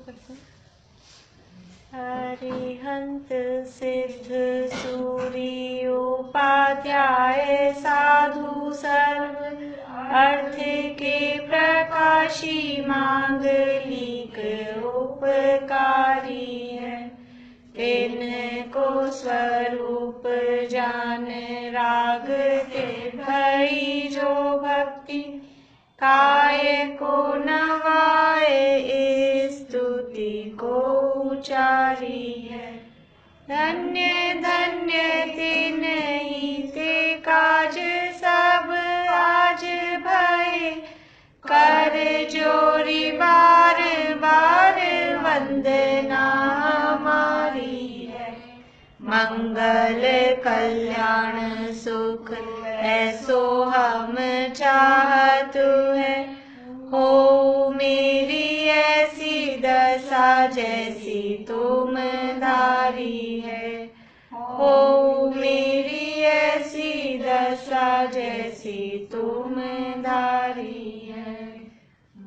करते हैं। अरिहंत सिद्ध सूर्योपाध्याय साधु सर्व अर्थ के प्रकाशी मांगलिक उपकारी है। तिनको स्वरूप जान राग के भई जो भक्ति काय को नवाए स्तुति को उचारी है। धन्य धन्य तिन्हि ते काज सब आज भये कर जोरी बार बार वंदना हमारी है। मंगल कल्याण सुख ऐसो हम चाहत है। हो मेरी ऐसी दशा जैसी तुम धारी है। हो मेरी ऐसी दशा जैसी तुम धारी है।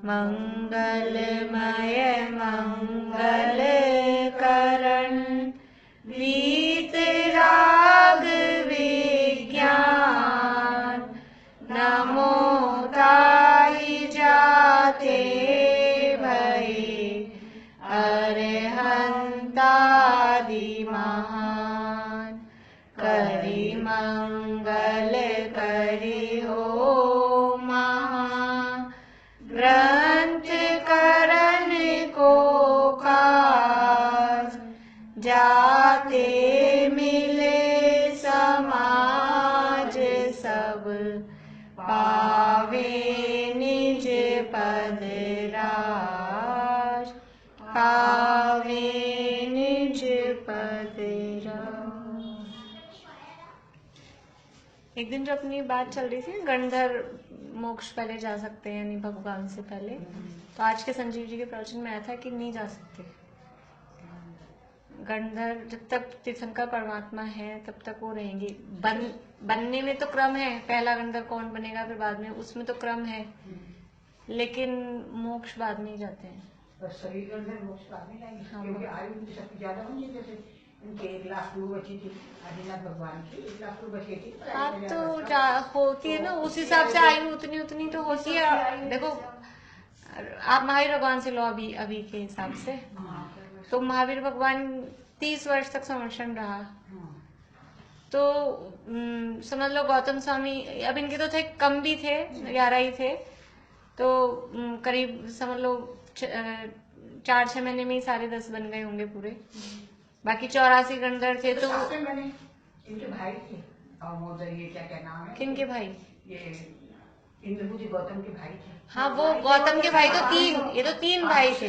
मंगलमय मंगल करण वीत राग विज्ञान नमो ताई जाते भई अरहंतादि महान। करी मंगल करी हो महा ग्रंथ करण को काज जाते मिले समाज सब पावे निज पद राज पावे निज पद राज। एक दिन जो अपनी बात चल रही थी गणधर मोक्ष पहले जा सकते हैं यानी भगवान से पहले, तो आज के संजीव जी के प्रवचन में आया था कि नहीं जा सकते। गणधर जब तक तीर्थंकर परमात्मा है तब तक वो रहेंगे। बनने में तो क्रम है, पहला गणधर कौन बनेगा फिर बाद में, उसमें तो क्रम है, लेकिन मोक्ष बाद में ही जाते हैं। शरीर के अंदर मोक्ष बाद में जाएंगे क्योंकि आयु उनकी शक्ति ज्यादा होनी है। जैसे इनके 1 लाख रूह बची थी आदिनाथ भगवान की, 1 लाख रूह बची थी। आप तो होती है ना उस हिसाब से आयु उतनी उतनी तो होती है। देखो आप महावीर भगवान से लो अभी के हिसाब से, तो महावीर भगवान 30 वर्ष तक संरक्षण रहा, तो समझ लो गौतम स्वामी अब इनके तो थे कम भी थे, 11 ही थे, तो करीब समझ लो 4-6 महीने में ही सारे 10 बन गए होंगे पूरे। बाकी 84 गणधर थे तो इनके भाई थे। और वो ये क्या नाम है, किनके भाई? ये इंद्रबुद्धि गौतम के भाई थे। हाँ वो गौतम के भाई तो 3, ये तो 3 भाई थे।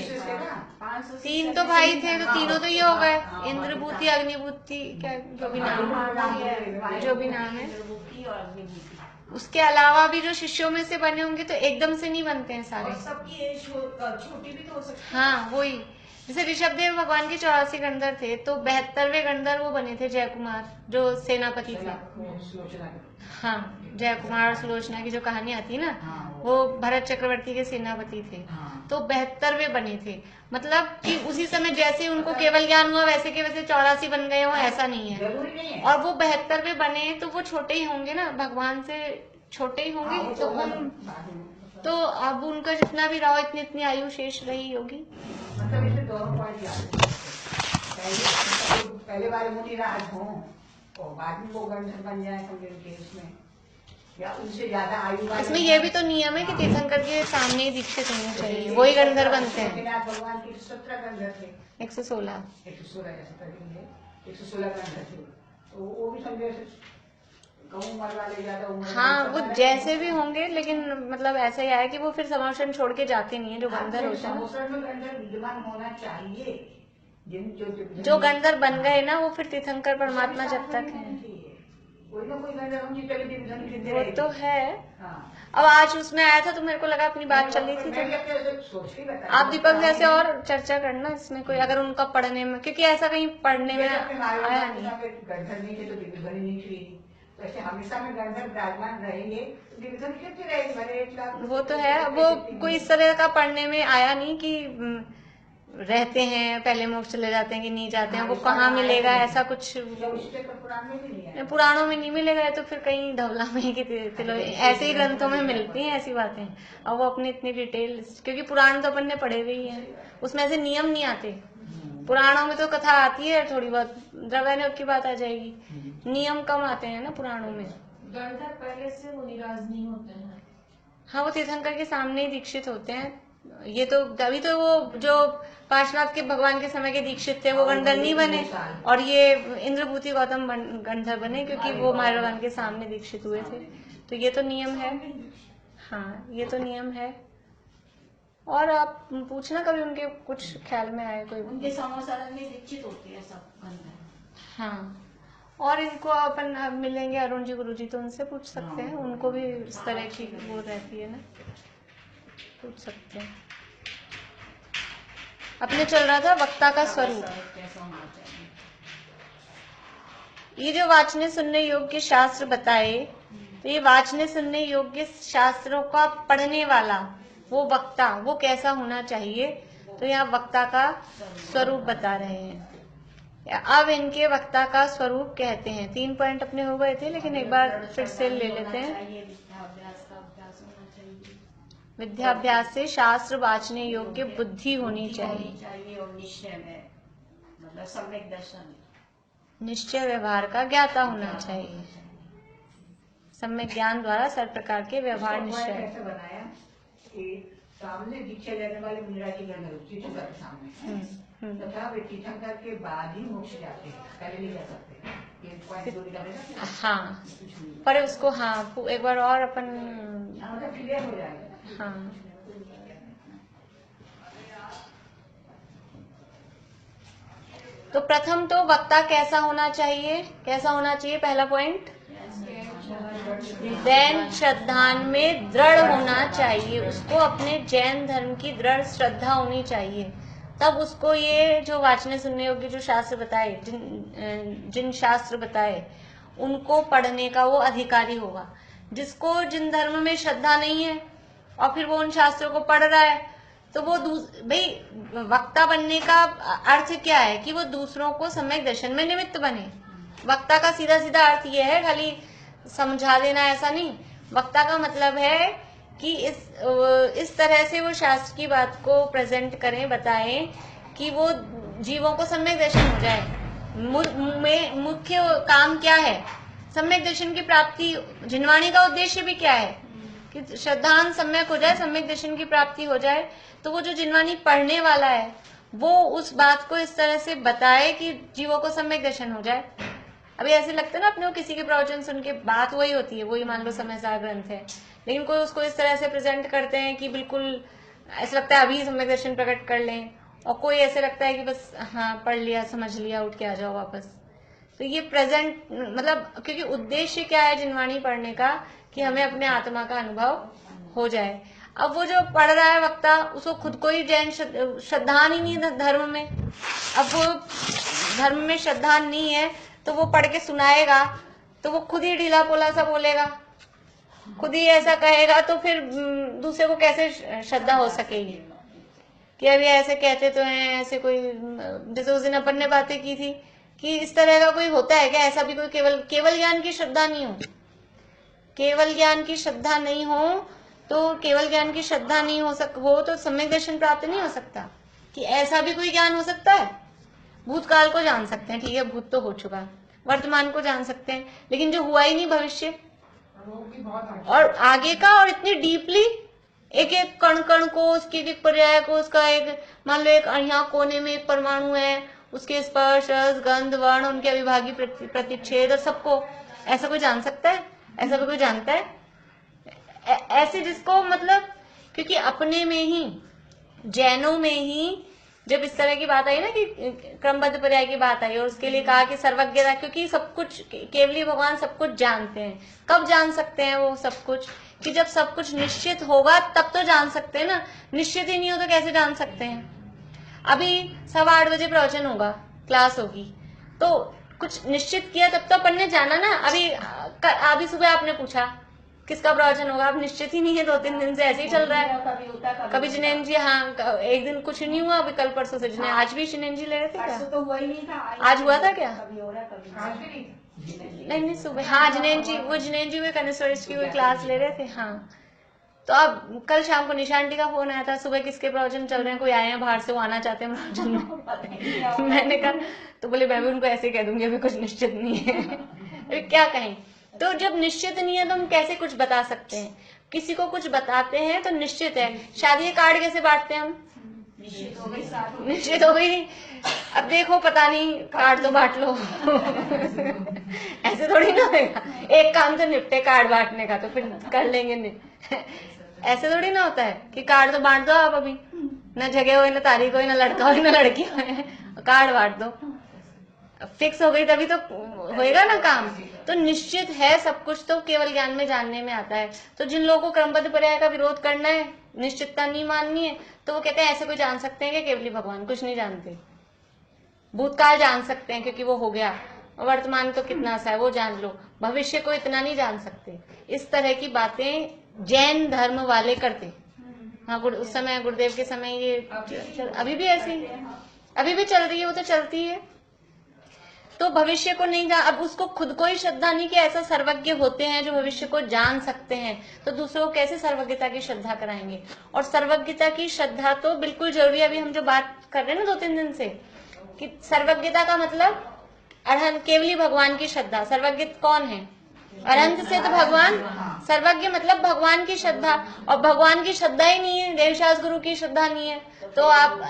3 तो भाई थे, तो तीनों तो ये हो गए, इंद्रभूति अग्निभूति क्या जो भी नाम है। उसके अलावा भी जो शिष्यों में से बने होंगे तो एकदम से नहीं बनते हैं सारे, सबकी एज छोटी भी तो हो सकती है। हाँ वही, जैसे ऋषभदेव भगवान के 84 गणधर थे, तो 72वें गणधर वो बने थे जय कुमार जो सेनापति थे। हाँ जय कुमार और सुलोचना की जो कहानी आती है ना, वो भरत चक्रवर्ती के सेनापति थे, तो 72वें बने थे। मतलब कि उसी समय जैसे उनको केवल ज्ञान हुआ वैसे के वैसे 84 बन गए हो, ऐसा नहीं है। और वो 72वें बने तो वो छोटे ही होंगे ना, भगवान से छोटे ही होंगे, तो अब उनका जितना भी रहो इतनी इतनी आयु शेष रही होगी। मतलब इसमें दोनों पॉइंट याद है। पहले वाले मुनिराज हों और बाद में वो गणधर बन जाए उनके उसमें, या उनसे ज्यादा आयु वाले। इसमें ये भी तो नियम है कि तीर्थंकर के सामने ही दीक्षित होने चाहिए, वही गणधर बनते हैं। भगवान के 17 गणधर थे, 116 गणधर थे, तो वो भी समझे उम्र वाले ज्यादा उम्र। हाँ वो जैसे भी होंगे, लेकिन मतलब ऐसा ही है कि वो फिर समावेशन छोड़ के जाते नहीं है जो गणधर होते हैं। गणधर विद्यमान होना चाहिए, जो गणधर बन गए ना वो फिर तीर्थंकर परमात्मा जब तक है, कोई ना कोई गणधर वो तो है। अब आज उसमें आया था तो मेरे को लगा अपनी बात चल रही थी, तो आप दीपक जैसे और चर्चा करना इसमें कोई, अगर उनका पढ़ने में, क्योंकि ऐसा कहीं पढ़ने में आया नहीं। वैसे हमेशा में गणधर विराजमान रहेंगे, गिरधर कितने रहेंगे, वो तो है। वो कोई इस तरह का पढ़ने में आया नहीं कि रहते हैं, पहले मोक्ष चले जाते हैं कि नहीं जाते हैं, वो कहाँ मिलेगा, ऐसा कुछ पुराणों में नहीं मिलेगा। तो फिर कहीं धवला में कि ऐसे ही ग्रंथों में मिलती हैं ऐसी बातें। अब वो अपनी इतनी डिटेल, क्योंकि पुराण तो अपन ने पढ़े हुए ही हैं, उसमें ऐसे नियम नहीं आते। पुराणों में तो कथा आती है थोड़ी बहुत, द्रव्यानुग की बात आ जाएगी, नियम कम आते हैं ना पुराणों में। गंधर्व पहले से मुनिराज नहीं होते हैं। हाँ, वो तीर्थंकर के सामने ही दीक्षित होते हैं। ये तो अभी तो वो जो पार्श्वनाथ के भगवान के समय के दीक्षित थे वो गंधर्व नहीं बने, और ये इंद्रभूति गौतम गंधर्व बने क्योंकि वो महावीर भगवान के सामने दीक्षित हुए थे। तो ये तो नियम है। हाँ, ये तो नियम है। और आप पूछना कभी उनके कुछ ख्याल में आए कोई। उनके समाचार में दीक्षित होते हैं सब गंधर्व। हाँ, और इनको अपन मिलेंगे अरुण जी गुरु जी, तो उनसे पूछ सकते हैं, उनको भी इस तरह की वो रहती है ना, पूछ सकते हैं। अपने चल रहा था वक्ता का स्वरूप। ये जो वाचने सुनने योग्य शास्त्र बताए, तो ये वाचने सुनने योग्य शास्त्रों का पढ़ने वाला वो वक्ता, वो कैसा होना चाहिए, तो यहाँ वक्ता का स्वरूप बता रहे हैं। अब इनके वक्ता का स्वरूप कहते हैं। 3 पॉइंट अपने हो गए थे, लेकिन एक बार फिर से ले लेते हैं। विद्याभ्यास से शास्त्र वाचने योग्य बुद्धि होनी चाहिए, और निश्चय में मतलब सम्यक दर्शन, निश्चय व्यवहार का ज्ञाता होना चाहिए, सम्यक ज्ञान द्वारा सर्व प्रकार के व्यवहार निश्चय। कैसे बनाया कि सामने दीक्षा लेने वाले मुनिराज की गणना तीर्थंकर के सामने, तथा वे तीर्थंकर के बाद ही मोक्ष जाते हैं, पहले नहीं जा सकते। ये पॉइंट जो निकाले ना, हाँ, पर उसको हाँ एक बार और अपन मतलब क्लियर हो जाएगा। हाँ, तो प्रथम तो वक्ता कैसा होना चाहिए, कैसा होना चाहिए, पहला पॉइंट, जैन श्रद्धान में दृढ़ होना चाहिए, उसको अपने जैन धर्म की दृढ़ श्रद्धा होनी चाहिए। तब उसको ये जो वाचने सुनने योग्य जो शास्त्र बताए, जिन शास्त्र बताए, उनको पढ़ने का वो अधिकारी होगा। जिसको जिन धर्म में श्रद्धा नहीं है और फिर वो उन शास्त्रों को पढ़ रहा है, तो वो भाई वक्ता बनने का अर्थ क्या है कि वो दूसरों को सम्यक दर्शन में निमित्त बने। वक्ता का सीधा सीधा अर्थ ये है, खाली समझा देना ऐसा नहीं। वक्ता का मतलब है कि इस तरह से वो शास्त्र की बात को प्रेजेंट करें, बताएं कि वो जीवों को सम्यक दर्शन हो जाए। मुख्य काम क्या है, सम्यक दर्शन की प्राप्ति। जिनवाणी का उद्देश्य भी क्या है कि श्रद्धान सम्यक हो जाए, सम्यक दर्शन की प्राप्ति हो जाए। तो वो जो जिनवाणी पढ़ने वाला है वो उस बात को इस तरह से बताए कि जीवों को सम्यक दर्शन हो जाए। अभी ऐसे लगता है ना अपने को, किसी के प्रवचन सुन के बात वही होती है, वही मान लो समयसार ग्रंथ है, लेकिन कोई उसको इस तरह से प्रेजेंट करते हैं कि बिल्कुल ऐसा लगता है अभी सम्यक दर्शन प्रकट कर लें, और कोई ऐसे लगता है कि बस हाँ पढ़ लिया, समझ लिया, उठ के आ जाओ वापस। तो ये प्रेजेंट मतलब, क्योंकि उद्देश्य क्या है जिनवाणी पढ़ने का, कि हमें अपने आत्मा का अनुभव हो जाए। अब वो जो पढ़ रहा है वक्ता, उसको खुद को ही जैन श्रद्धा नहीं है धर्म में। अब वो धर्म में श्रद्धा नहीं है तो वो पढ़ के सुनाएगा तो वो खुद ही ढीला पोला सा बोलेगा, खुद ही ऐसा कहेगा, तो फिर दूसरे को कैसे श्रद्धा हो सकेगी कि अभी ऐसे कहते तो हैं, ऐसे कोई, जैसे उस दिन अपन ने बातें की थी कि इस तरह का कोई होता है क्या, ऐसा भी कोई केवल ज्ञान की श्रद्धा नहीं हो, केवल ज्ञान की श्रद्धा नहीं हो, तो केवल ज्ञान की श्रद्धा नहीं हो तो सम्यक दर्शन प्राप्त नहीं हो सकता। कि ऐसा भी कोई ज्ञान हो सकता है, भूतकाल को जान सकते हैं, ठीक है भूत तो हो चुका, वर्तमान को जान सकते हैं, लेकिन जो हुआ ही नहीं भविष्य और आगे का, और इतनी डीपली एक एक कण कण को, उसके एक पर्याय को, उसका एक मान लो एक यहाँ कोने में एक परमाणु है, उसके स्पर्श गंध वर्ण उनके अविभागी प्रतिच्छेद और सबको, ऐसा कोई जान सकता है, ऐसा कोई जानता है ऐसे जिसको मतलब, क्योंकि अपने में ही जैनों में ही जब इस तरह की बात आई ना कि क्रमबद्ध पर्याय की बात आई और उसके लिए कहा कि सर्वज्ञता, क्योंकि सब कुछ केवली भगवान सब कुछ जानते हैं। कब जान सकते हैं वो सब कुछ, कि जब सब कुछ निश्चित होगा तब तो जान सकते हैं ना, निश्चित ही नहीं हो तो कैसे जान सकते हैं। अभी 8:15 बजे प्रवचन होगा, क्लास होगी, तो कुछ निश्चित किया तब तो अपन ने जाना ना। अभी सुबह आपने पूछा किसका प्रवचन होगा? अब निश्चित ही नहीं है, 2-3 दिन से ऐसे ही चल रहा है। कभी होता कभी जिनेन जी, हाँ एक दिन कुछ नहीं हुआ, अभी कल परसों से जिनेन, आज भी जिनेन जी ले रहे थे क्या? परसों तो हुआ ही नहीं था, आज हुआ था क्या? कभी हो रहा कभी आज भी नहीं नहीं सुबह, हाँ जिनेन जी, वो जिनेन जी वो कनिष्ठ की वो क्लास ले रहे थे। हाँ तो अब कल शाम को निशान टी का फोन आया था, सुबह किसके प्रवचन चल रहे हैं, कोई आए हैं बाहर से, वो आना चाहते हैं प्रवचन में। मैंने कहा, तो बोले मैं भी उनको ऐसे कह दूंगी, अभी कुछ निश्चित नहीं है। अभी क्या कहें? तो जब निश्चित नहीं है तो हम कैसे कुछ बता सकते हैं? किसी को कुछ बताते हैं तो निश्चित है। शादी के कार्ड कैसे बांटते हैं हम? निश्चित हो गई, साथ हो निश्चित हो गई। अब देखो पता नहीं, कार्ड तो बांट लो। ऐसे थोड़ी ना होगा, एक काम तो निपटे कार्ड बांटने का, तो फिर कर लेंगे नहीं। ऐसे थोड़ी ना होता है कि कार्ड तो बांट दो आप, अभी न जगह हो, न तारीख हो, न लड़का हो, न लड़की हो, कार्ड बांट दो। फिक्स हो गई तभी तो होएगा ना काम। तो निश्चित है सब कुछ, तो केवल ज्ञान में जानने में आता है। तो जिन लोगों को क्रमबद्ध पर्याय का विरोध करना है, निश्चितता नहीं माननी है, तो वो कहते हैं ऐसे कोई जान सकते हैं कि केवली भगवान? कुछ नहीं जानते। भूतकाल जान सकते हैं क्योंकि वो हो गया, वर्तमान तो कितना सा है वो जान लो, भविष्य को इतना नहीं जान सकते। इस तरह की बातें जैन धर्म वाले करते। हाँ उस समय गुरुदेव के समय ये अभी भी ऐसी, अभी भी चल रही है, वो तो चलती है। तो भविष्य को नहीं जान, अब उसको खुद को ही श्रद्धा नहीं कि ऐसा सर्वज्ञ होते हैं जो भविष्य को जान सकते हैं, तो दूसरों को कैसे सर्वज्ञता की श्रद्धा कराएंगे? और सर्वज्ञता की श्रद्धा तो बिल्कुल जरूरी है। अभी हम जो बात कर रहे हैं ना 2-3 दिन से, कि सर्वज्ञता का मतलब अरहंत, केवली भगवान की श्रद्धा। सर्वज्ञ कौन है? अरहंत से तो भगवान। सर्वज्ञ मतलब भगवान की श्रद्धा, और भगवान की श्रद्धा ही नहीं है, देवशास गुरु की श्रद्धा नहीं है, तो आप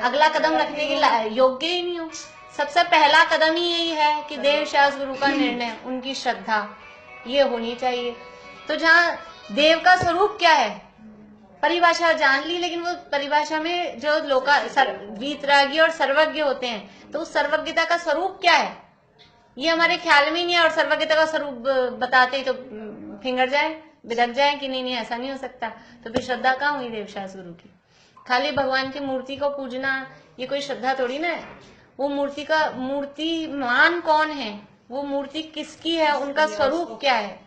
अगला कदम रखने के योग्य ही नहीं हो। सबसे पहला कदम ही यही है कि देवशास गुरु का निर्णय, उनकी श्रद्धा ये होनी चाहिए। तो जहाँ देव का स्वरूप क्या है, परिभाषा जान ली, लेकिन वो परिभाषा में जो वीतरागी और सर्वज्ञ होते हैं, तो उस सर्वज्ञता का स्वरूप क्या है ये हमारे ख्याल में ही नहीं है। और सर्वज्ञता का स्वरूप बताते ही तो फिंगर जाए, बिदक जाए कि नहीं ऐसा नहीं हो सकता, तो फिर श्रद्धा कहाँ हुई देवशास गुरु की? खाली भगवान की मूर्ति को पूजना ये कोई श्रद्धा थोड़ी ना है। वो मूर्तिमान कौन है, वो मूर्ति किसकी है, उनका स्वरूप क्या है,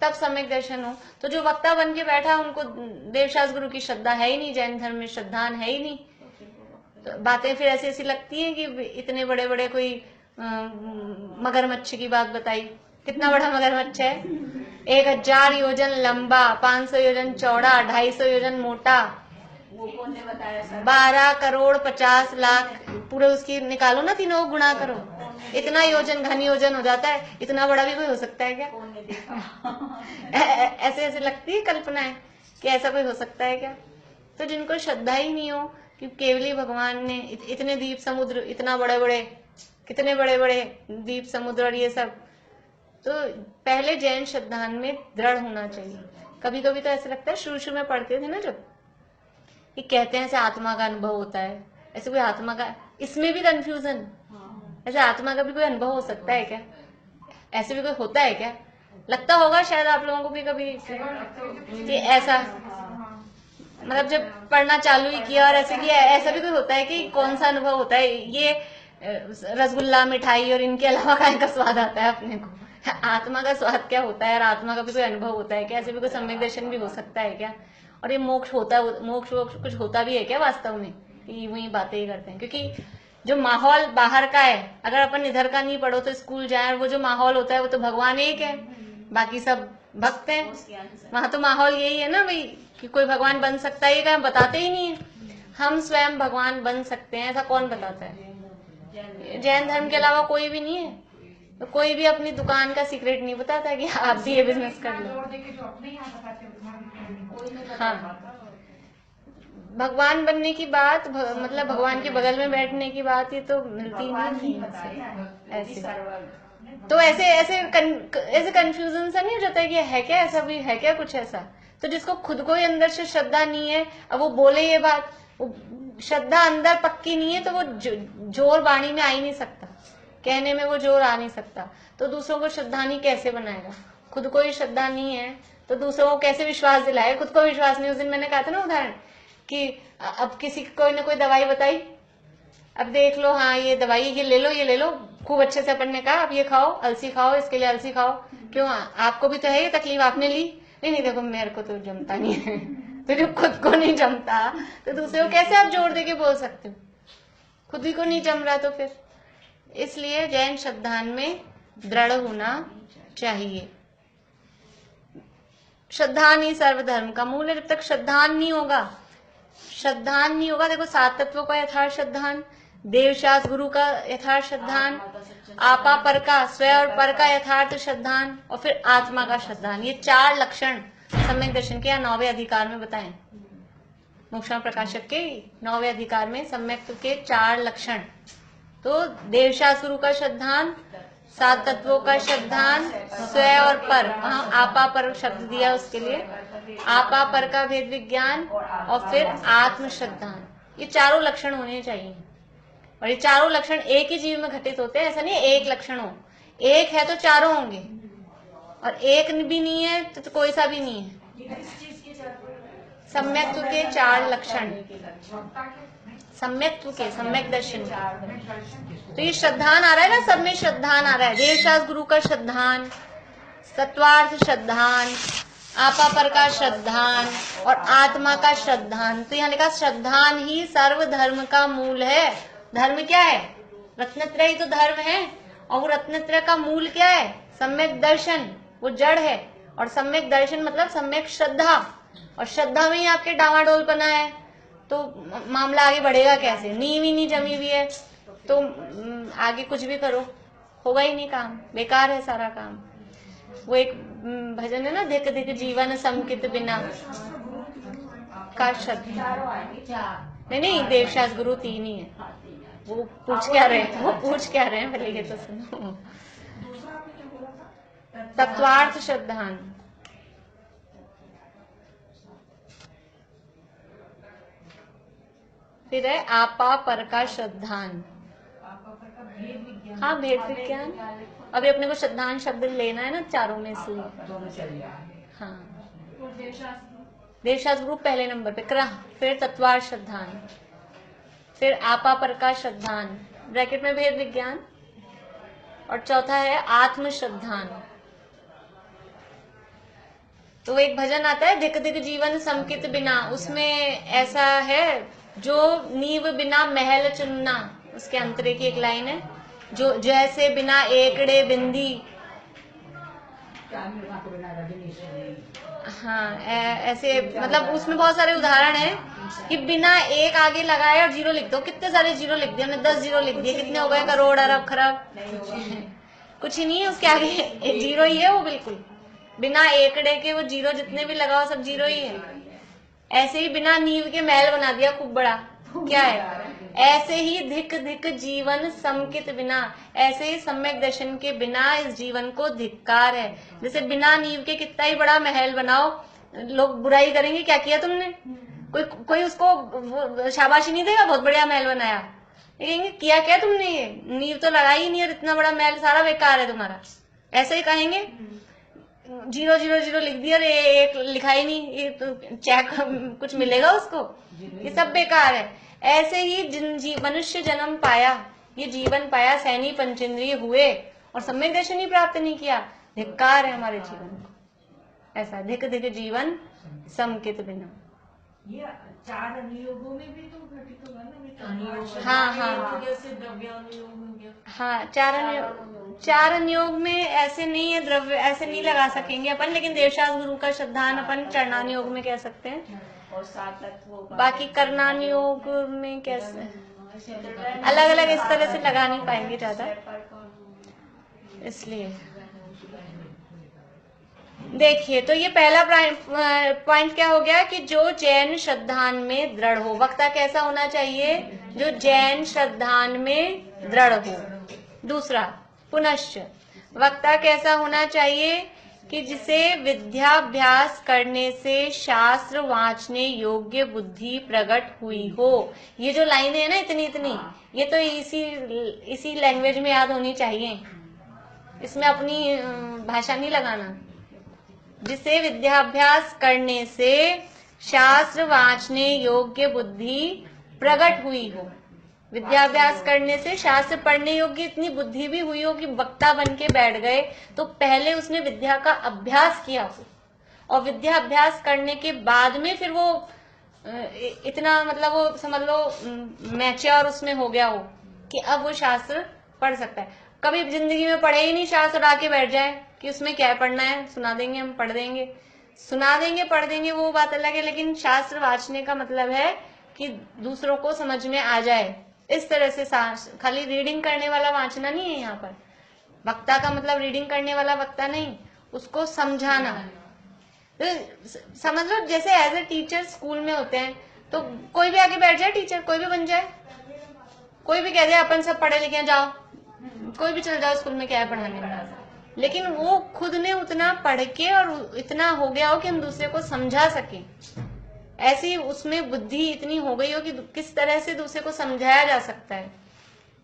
तब सम्यक दर्शन हो। तो जो वक्ता बन के बैठा, उनको देवशास गुरु की श्रद्धा है ही नहीं, जैन धर्म में श्रद्धान है ही नहीं। तो बातें फिर ऐसी ऐसी लगती हैं कि इतने बड़े बड़े कोई मगरमच्छ की बात बताई। कितना बड़ा मगरमच्छ है? 1000 योजन लंबा, 500 योजन चौड़ा, 250 योजन मोटा, वो कौन ने बताया सर? 12 करोड़ 50 लाख, पूरे उसकी निकालो ना, तीनों को गुणा करो, इतना योजन घन योजन हो जाता है। इतना बड़ा भी कोई हो सकता है क्या? कौन ने देखा? ऐसे ऐसे लगती है कल्पनाएं कि ऐसा कोई हो सकता है क्या? तो जिनको श्रद्धा ही नहीं हो कि केवली भगवान ने इतने द्वीप समुद्र, इतना बड़े बड़े, कितने बड़े बड़े द्वीप समुद्र और ये सब, तो पहले जैन श्रद्धान में दृढ़ होना चाहिए। कभी कभी तो ऐसे लगता है, शुरू शुरू में पढ़ते थे ना जब, कि कहते हैं ऐसे आत्मा का अनुभव होता है, ऐसे कोई आत्मा का, इसमें भी कंफ्यूजन, ऐसे आत्मा का भी कोई अनुभव हो सकता है क्या? ऐसे भी कोई होता है क्या? लगता होगा शायद आप लोगों को भी कभी कि ऐसा, मतलब जब पढ़ना चालू ही किया और ऐसे किया, ऐसा भी कोई होता है कि कौन सा अनुभव होता है, ये रसगुल्ला मिठाई और इनके अलावा काय का स्वाद आता है अपने को? आत्मा का स्वाद क्या होता है, और आत्मा का भी कोई अनुभव होता है क्या? ऐसे भी कोई सम्यक दर्शन भी हो सकता है क्या? और ये मोक्ष होता है, मोक्ष कुछ होता भी है क्या वास्तव में? कि वही बातें ही करते हैं, क्योंकि जो माहौल बाहर का है, अगर अपन इधर का नहीं पढ़ो तो स्कूल जाए, वो जो माहौल होता है वो तो भगवान एक है, बाकी सब भक्त हैं। वहां तो माहौल यही है ना भाई, कि कोई भगवान बन सकता है, ये हम बताते ही नहीं है। हम स्वयं भगवान बन सकते हैं, ऐसा कौन बताता है? जैन धर्म के अलावा कोई भी नहीं है। तो कोई भी अपनी दुकान का सीक्रेट नहीं बताता कि आप भी ये बिजनेस कर लो। हाँ, भगवान बनने की बात, मतलब भगवान के बगल में बैठने की बात, ये तो मिलती नहीं है ऐसे। तो ऐसे कंफ्यूजन सा नहीं हो जाता है कि है क्या, ऐसा भी है क्या कुछ ऐसा? तो जिसको खुद को ही अंदर से श्रद्धा नहीं है, अब वो बोले ये बात, श्रद्धा अंदर पक्की नहीं है, तो वो जोर वाणी में आ ही नहीं सकता, कहने में वो जोर आ नहीं सकता। तो दूसरों को श्रद्धानी कैसे बनाएगा? खुद को ही श्रद्धा नहीं है तो दूसरों को कैसे विश्वास दिलाए? खुद को विश्वास नहीं। उस दिन मैंने कहा था ना उदाहरण, कि अब किसी कोई ना कोई दवाई बताई, अब देख लो, हाँ ये दवाई ये ले लो, खूब अच्छे से अपन ने कहा आप ये खाओ, अलसी खाओ, इसके लिए अलसी खाओ, क्यों आपको भी तो है ये तकलीफ, आपने ली? नहीं देखो मेरे को तो जमता नहीं है। तो जब खुद को नहीं जमता तो दूसरे को कैसे आप जोर दे के बोल सकते हो? खुद ही को नहीं जम रहा तो फिर। इसलिए जैन श्रद्धान में दृढ़ होना चाहिए। श्रद्धान ही सर्वधर्म का मूल है। जब तक श्रद्धान नहीं होगा, देखो 7 तत्वों का यथार्थ श्रद्धान, देवशास्त्र गुरु का यथार्थ श्रद्धान, आपा पर का, स्वयं और पर का यथार्थ श्रद्धान, और फिर आत्मा का श्रद्धान। ये 4 लक्षण सम्यक दर्शन के या 9वें अधिकार में बताएं। मोक्षण प्रकाशक के 9वें अधिकार में सम्यक के 4 लक्षण। तो देवशास्त्र गुरु का श्रद्धान, 7 तत्वों का श्रद्धान, स्वयं और पर, वहां आपा पर शब्द दिया उसके लिए, आपा पर का भेद विज्ञान, और फिर आत्म श्रद्धान। ये चारों लक्षण होने चाहिए। और ये चारों लक्षण एक ही जीव में घटित होते हैं। ऐसा नहीं एक लक्षण हो, एक है तो चारों होंगे, और एक भी नहीं है तो कोई सा भी नहीं है। सम्यक्त्व के 4 लक्षण, सम्यक्त्व के, सम्यक दर्शन के। तो ये श्रद्धान आ रहा है ना, सब में श्रद्धान आ रहा है। देवशास्त्र गुरु का श्रद्धान, तत्वार्थ श्रद्धान, आपा पर का श्रद्धान, और आत्मा का श्रद्धान। तो यहाँ लिखा श्रद्धान ही सर्वधर्म का मूल है। धर्म क्या है? रत्नत्रय ही तो धर्म है। और वो रत्नत्रय का मूल क्या है? सम्यक दर्शन, वो जड़ है। और सम्यक दर्शन मतलब सम्यक श्रद्धा, और श्रद्धा में ही आपके डावाडोलपना है, तो मामला आगे बढ़ेगा कैसे? नींव ही नहीं जमी हुई है तो आगे कुछ भी करो होगा ही नहीं, काम बेकार है सारा काम। वो एक भजन है ना, धिक धिक जीवन समकित बिना का श्रद्धा। नहीं, देवशास्त्र गुरु 3 ही है। वो पूछ क्या रहे हैं पहले ये तो सुनो। तत्वार्थ श्रद्धान, फिर है आपा पर का श्रद्धान। हाँ, भेद विज्ञान। अभी अपने को श्रद्धान शब्द लेना है ना चारों में से। हाँ, देवशास्त्र गुरु पहले नंबर पे, फिर तत्वार्थ श्रद्धान, फिर आपा पर का श्रद्धान, ब्रैकेट में भेद विज्ञान, और चौथा है आत्म श्रद्धान। तो एक भजन आता है, धिक धिक जीवन समकित बिना, उसमें ऐसा है, जो नींव बिना महल चुनना, उसके अंतरे की एक लाइन है, जो जैसे बिना एकड़े बिंदी। हाँ, ऐसे मतलब उसमें बहुत सारे उदाहरण हैं कि बिना एक आगे लगाए और 0 लिख दो। कितने सारे 0 लिख दिए हमने, 10 0 लिख दिए, कितने हो गए? करोड़, अरब, खरब। कुछ ही नहीं है उसके आगे, 0 ही है वो, बिल्कुल बिना एकड़े के वो 0 जितने भी लगाओ सब 0 ही है। ऐसे ही बिना नींव के महल बना दिया खूब बड़ा, क्या है? ऐसे ही धिक धिक जीवन समकित बिना, ऐसे ही सम्यक दर्शन के बिना इस जीवन को धिक्कार है। जैसे बिना नींव के कितना ही बड़ा महल बनाओ, लोग बुराई करेंगे, क्या किया तुमने? कोई उसको शाबाशी नहीं देगा, बहुत बढ़िया महल बनाया। कहेंगे किया क्या तुमने? ये नींव तो लगाई ही नहीं, और इतना बड़ा महल सारा बेकार है तुम्हारा। ऐसे ही कहेंगे, 0 0 0 लिख दिया और एक लिखा ही नहीं, ये तो चेक कुछ मिलेगा उसको? ये सब बेकार है। ऐसे ही मनुष्य जन्म पाया, ये जीवन पाया, सैनी पंचेंद्रिय हुए और सम्यक दर्शन ही प्राप्त नहीं किया, धिक्कार है हमारे जीवन को। ऐसा धिक धिक जीवन समकित बिना। ये 4 अनुयोगों में भी तो घटित होगा ना? हाँ, जैसे द्रव्यानुयोग हो गया। हाँ, 4 अनुयोग में ऐसे नहीं है, द्रव्य ऐसे नहीं लगा सकेंगे अपन, लेकिन देवशास्त्र गुरु का श्रद्धान अपन चरणानुयोग में कह सकते हैं। और 7 तत्वों का बाकी कर्णानुयोग में कैसे अलग अलग इस तरह से लगा नहीं पाएंगे ज्यादा, इसलिए देखिए। तो ये पहला पॉइंट क्या हो गया कि जो जैन श्रद्धान में दृढ़ हो। वक्ता कैसा होना चाहिए? जो जैन श्रद्धान में दृढ़ हो। दूसरा, पुनश्च वक्ता कैसा होना चाहिए? कि जिसे विद्याभ्यास करने से शास्त्र वांचने योग्य बुद्धि प्रकट हुई हो। ये जो लाइनें है ना इतनी, ये तो इसी लैंग्वेज में याद होनी चाहिए, इसमें अपनी भाषा नहीं लगाना। जिसे विद्याभ्यास करने से शास्त्र वांचने योग्य बुद्धि प्रकट हुई हो। विद्याभ्यास करने से शास्त्र पढ़ने योग्य इतनी बुद्धि भी हुई हो कि वक्ता बन के बैठ गए, तो पहले उसने विद्या का अभ्यास किया हो, और विद्या अभ्यास करने के बाद में फिर वो इतना मतलब वो समझ लो मैच्योर उसमें हो गया हो कि अब वो शास्त्र पढ़ सकता है। कभी जिंदगी में पढ़े ही नहीं शास्त्र, आके बैठ जाए कि उसमें क्या पढ़ना है, सुना देंगे हम, पढ़ देंगे, सुना देंगे, पढ़ देंगे, वो बात अलग है। लेकिन शास्त्र वाचने का मतलब है कि दूसरों को समझ में आ जाए। इस तरह से खाली रीडिंग करने वाला वांचना नहीं है यहाँ पर। वक्ता का मतलब रीडिंग करने वाला वक्ता नहीं, उसको समझाना। तो समझ लो जैसे एज ए टीचर स्कूल में होते हैं, तो कोई भी आके बैठ जाए, टीचर कोई भी बन जाए, कोई भी कह दे अपन सब पढ़े लिखे हैं, जाओ, कोई भी चल जाओ स्कूल में, क्या है पढ़ाने में। लेकिन वो खुद ने उतना पढ़ के और इतना हो गया हो कि हम दूसरे को समझा सके, ऐसी उसमें बुद्धि इतनी हो गई हो कि किस तरह से दूसरे को समझाया जा सकता है।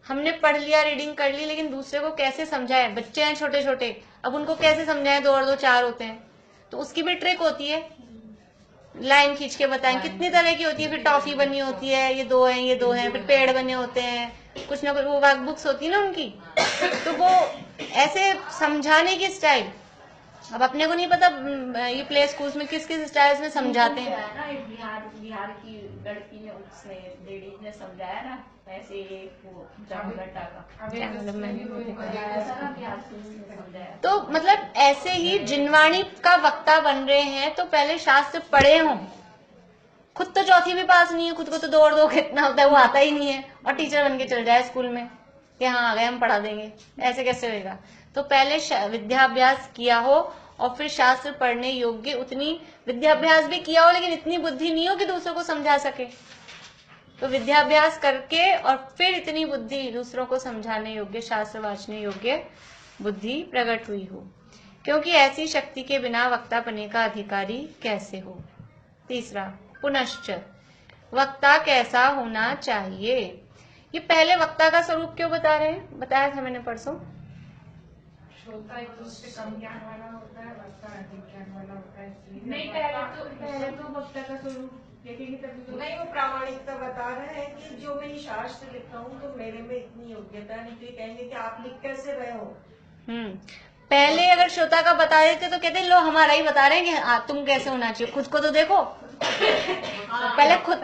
हमने पढ़ लिया, रीडिंग कर ली, लेकिन दूसरे को कैसे समझाए। बच्चे हैं छोटे छोटे, अब उनको कैसे समझाए, 2 और 2 4 होते हैं, तो उसकी भी ट्रिक होती है, लाइन खींच के बताएं। कितनी तरह की होती है, फिर टॉफी बनी होती है, ये 2 हैं, ये 2 हैं, फिर पेड़ बने होते हैं, कुछ ना कुछ वो वर्क बुक्स होती है ना उनकी, तो वो ऐसे समझाने की स्टाइल। अब अपने को नहीं पता ये प्ले स्कूल्स में किस किस स्टाइल में समझाते हैं ना। बिहार की लड़की ने, उसने लेडीज ने समझाया ना, ऐसे वो जामगट्टा का ऐसा ना, बिहार से समझाया। तो मतलब ऐसे ही जिनवाणी का वक्ता बन रहे हैं तो पहले शास्त्र पढ़े हों। खुद तो चौथी भी पास नहीं है, खुद को तो 2 और 2 कितना होता है वो आता ही नहीं है, और टीचर बन के चल जाए स्कूल में कि हाँ आ गए हम पढ़ा देंगे, ऐसे कैसे होगा। तो पहले विद्याभ्यास किया हो और फिर शास्त्र पढ़ने योग्य, उतनी विद्याभ्यास भी किया हो लेकिन इतनी बुद्धि नहीं हो कि दूसरों को समझा सके। तो विद्याभ्यास करके और फिर इतनी बुद्धि दूसरों को समझाने योग्य, शास्त्र वाचने योग्य बुद्धि प्रकट हुई हो, क्योंकि ऐसी शक्ति के बिना वक्ता बनने का अधिकारी कैसे हो। तीसरा, पुनश्च वक्ता कैसा होना चाहिए। ये पहले वक्ता का स्वरूप क्यों बता रहे हैं, बताया था मैंने परसों। श्रोता एक दूसरे कम ज्ञान वाला होता है, वक्ता अधिक ज्ञान वाला होता है, इसलिए नहीं, पहले तो वक्ता का स्वरूप देखेंगे तभी तो। नहीं, वो प्रामाणिकता बता रहे हैं कि जो मैं शास्त्र लिखता हूँ तो मेरे में इतनी योग्यता नहीं, तो ये कहेंगे कि आप लिख कैसे रहे हो। पहले अगर श्रोता का बता देते तो कहते लो हमारा ही बता रहे हैं कि तुम कैसे होना चाहिए, खुद को तो देखो। पहले खुद,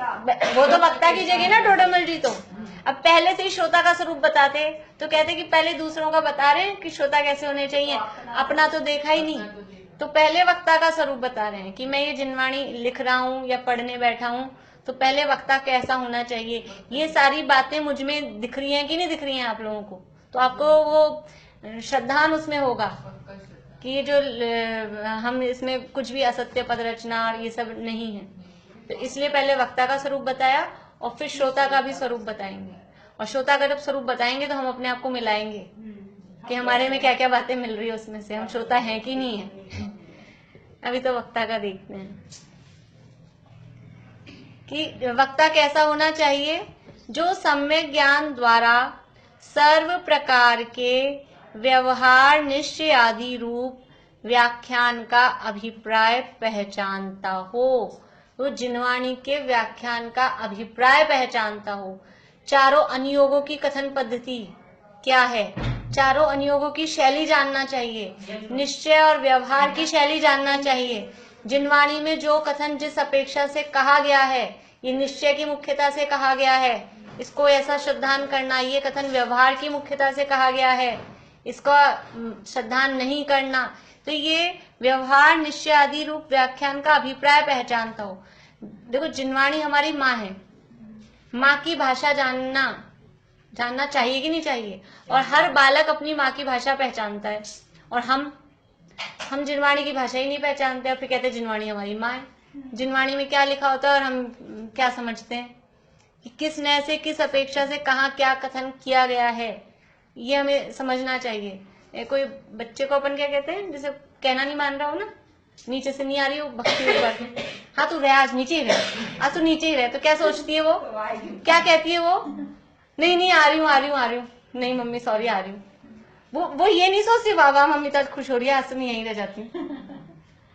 वो तो वक्ता की जगह ना टोडरमल जी। तो अब पहले से ही श्रोता का स्वरूप बताते तो कहते कि पहले दूसरों का बता रहे हैं कि श्रोता कैसे होने चाहिए, अपना तो देखा ही नहीं। तो पहले वक्ता का स्वरूप बता रहे हैं कि मैं ये जिनवाणी लिख रहा हूँ या पढ़ने बैठा हूँ, तो पहले वक्ता कैसा होना चाहिए। ये सारी बातें मुझ में दिख रही हैं कि नहीं दिख रही हैं आप लोगों को, तो आपको वो श्रद्धान उसमें होगा कि ये जो हम इसमें कुछ भी असत्य पद रचना और ये सब नहीं है। तो इसलिए पहले वक्ता का स्वरूप बताया और फिर श्रोता का भी स्वरूप बताएंगे। और श्रोता का जब स्वरूप बताएंगे तो हम अपने आप को मिलाएंगे कि हमारे में क्या क्या बातें मिल रही है, उसमें से हम श्रोता हैं कि नहीं है। अभी तो वक्ता का देखते हैं कि वक्ता कैसा होना चाहिए, जो सम्यक ज्ञान द्वारा सर्व प्रकार के व्यवहार निश्चय आदि रूप व्याख्यान का अभिप्राय पहचानता हो। वो जिनवाणी के व्याख्यान का अभिप्राय पहचानता हो। चारों अनुयोगों की कथन पद्धति क्या है, चारों अनुयोगों की शैली जानना चाहिए, निश्चय और व्यवहार की शैली जानना चाहिए। जिनवाणी में जो कथन जिस अपेक्षा से कहा गया है, ये निश्चय की मुख्यता से कहा गया है, इसको ऐसा श्रद्धान करना। ये कथन व्यवहार की मुख्यता से कहा गया है, इसका श्रद्धान नहीं करना। तो ये व्यवहार निश्चय आदि रूप व्याख्यान का अभिप्राय पहचानता हो। देखो जिनवाणी हमारी माँ है, माँ की भाषा जानना चाहिए कि नहीं चाहिए। और हर बालक अपनी माँ की भाषा पहचानता है, और हम जिनवाणी की भाषा ही नहीं पहचानते, और फिर कहते हैं जिनवाणी हमारी माँ है। जिनवाणी में क्या लिखा होता है और हम क्या समझते हैं कि किस न्याय से किस अपेक्षा से कहाँ क्या कथन किया गया है, ये हमें समझना चाहिए। कोई बच्चे को अपन क्या कहते हैं, जैसे कहना नहीं मान रहा हो ना, नीचे से नहीं आ रही हो भक्ति ऊपर, हाँ तू रह आज नीचे ही रह, आज तू नीचे ही रह, तो क्या सोचती है वो, क्या कहती है वो, नहीं आ रही हूँ, नहीं मम्मी सॉरी आ रही हूँ। वो ये नहीं सोचती वाह मम्मी तो खुश हो रही है, आज तो मैं यहीं रह जाती हूँ।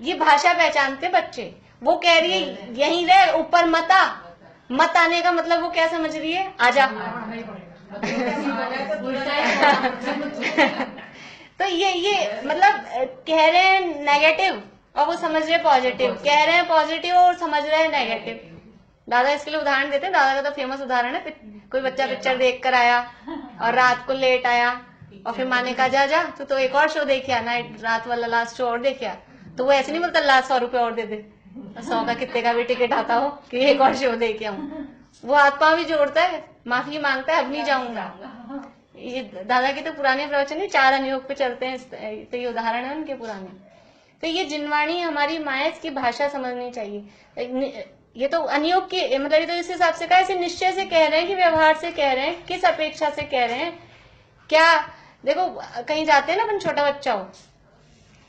ये भाषा पहचानते बच्चे। वो कह रही है यहीं रह, ऊपर मत आने का मतलब वो क्या समझ रही है, आजा। तो ये मतलब कह रहे हैं नेगेटिव और वो समझ रहे हैं पॉजिटिव, कह रहे हैं पॉजिटिव और समझ रहे हैं नेगेटिव। दादा इसके लिए उदाहरण देते हैं, दादा का तो फेमस उदाहरण है, कोई बच्चा पिक्चर देख कर आया और रात को लेट आया और फिर माँ ने कहा जा जा तो एक और शो देखे आना, रात वाला लास्ट शो और देखे आ। तो वो ऐसे नहीं बोलता लास्ट 100 रुपए और दे दे, 100 का कितने का भी टिकट आता हो कि एक और शो देखे आऊं। वो हाथ पांव भी जोड़ता है, माफी मांगता है, अब नहीं जाऊंगा। ये दादा के तो पुराने प्रवचन है, 4 अनुयोग पे चलते हैं, तो ये उदाहरण है उनके पुराने। तो ये जिनवाणी हमारी माँ, इसकी भाषा समझनी चाहिए। ये तो अनियोग की मतलब ये तो इस हिसाब से कहा, ऐसे निश्चय से कह रहे हैं कि व्यवहार से कह रहे हैं, किस अपेक्षा से कह रहे हैं। क्या देखो कहीं जाते हैं ना अपन, छोटा बच्चा हो,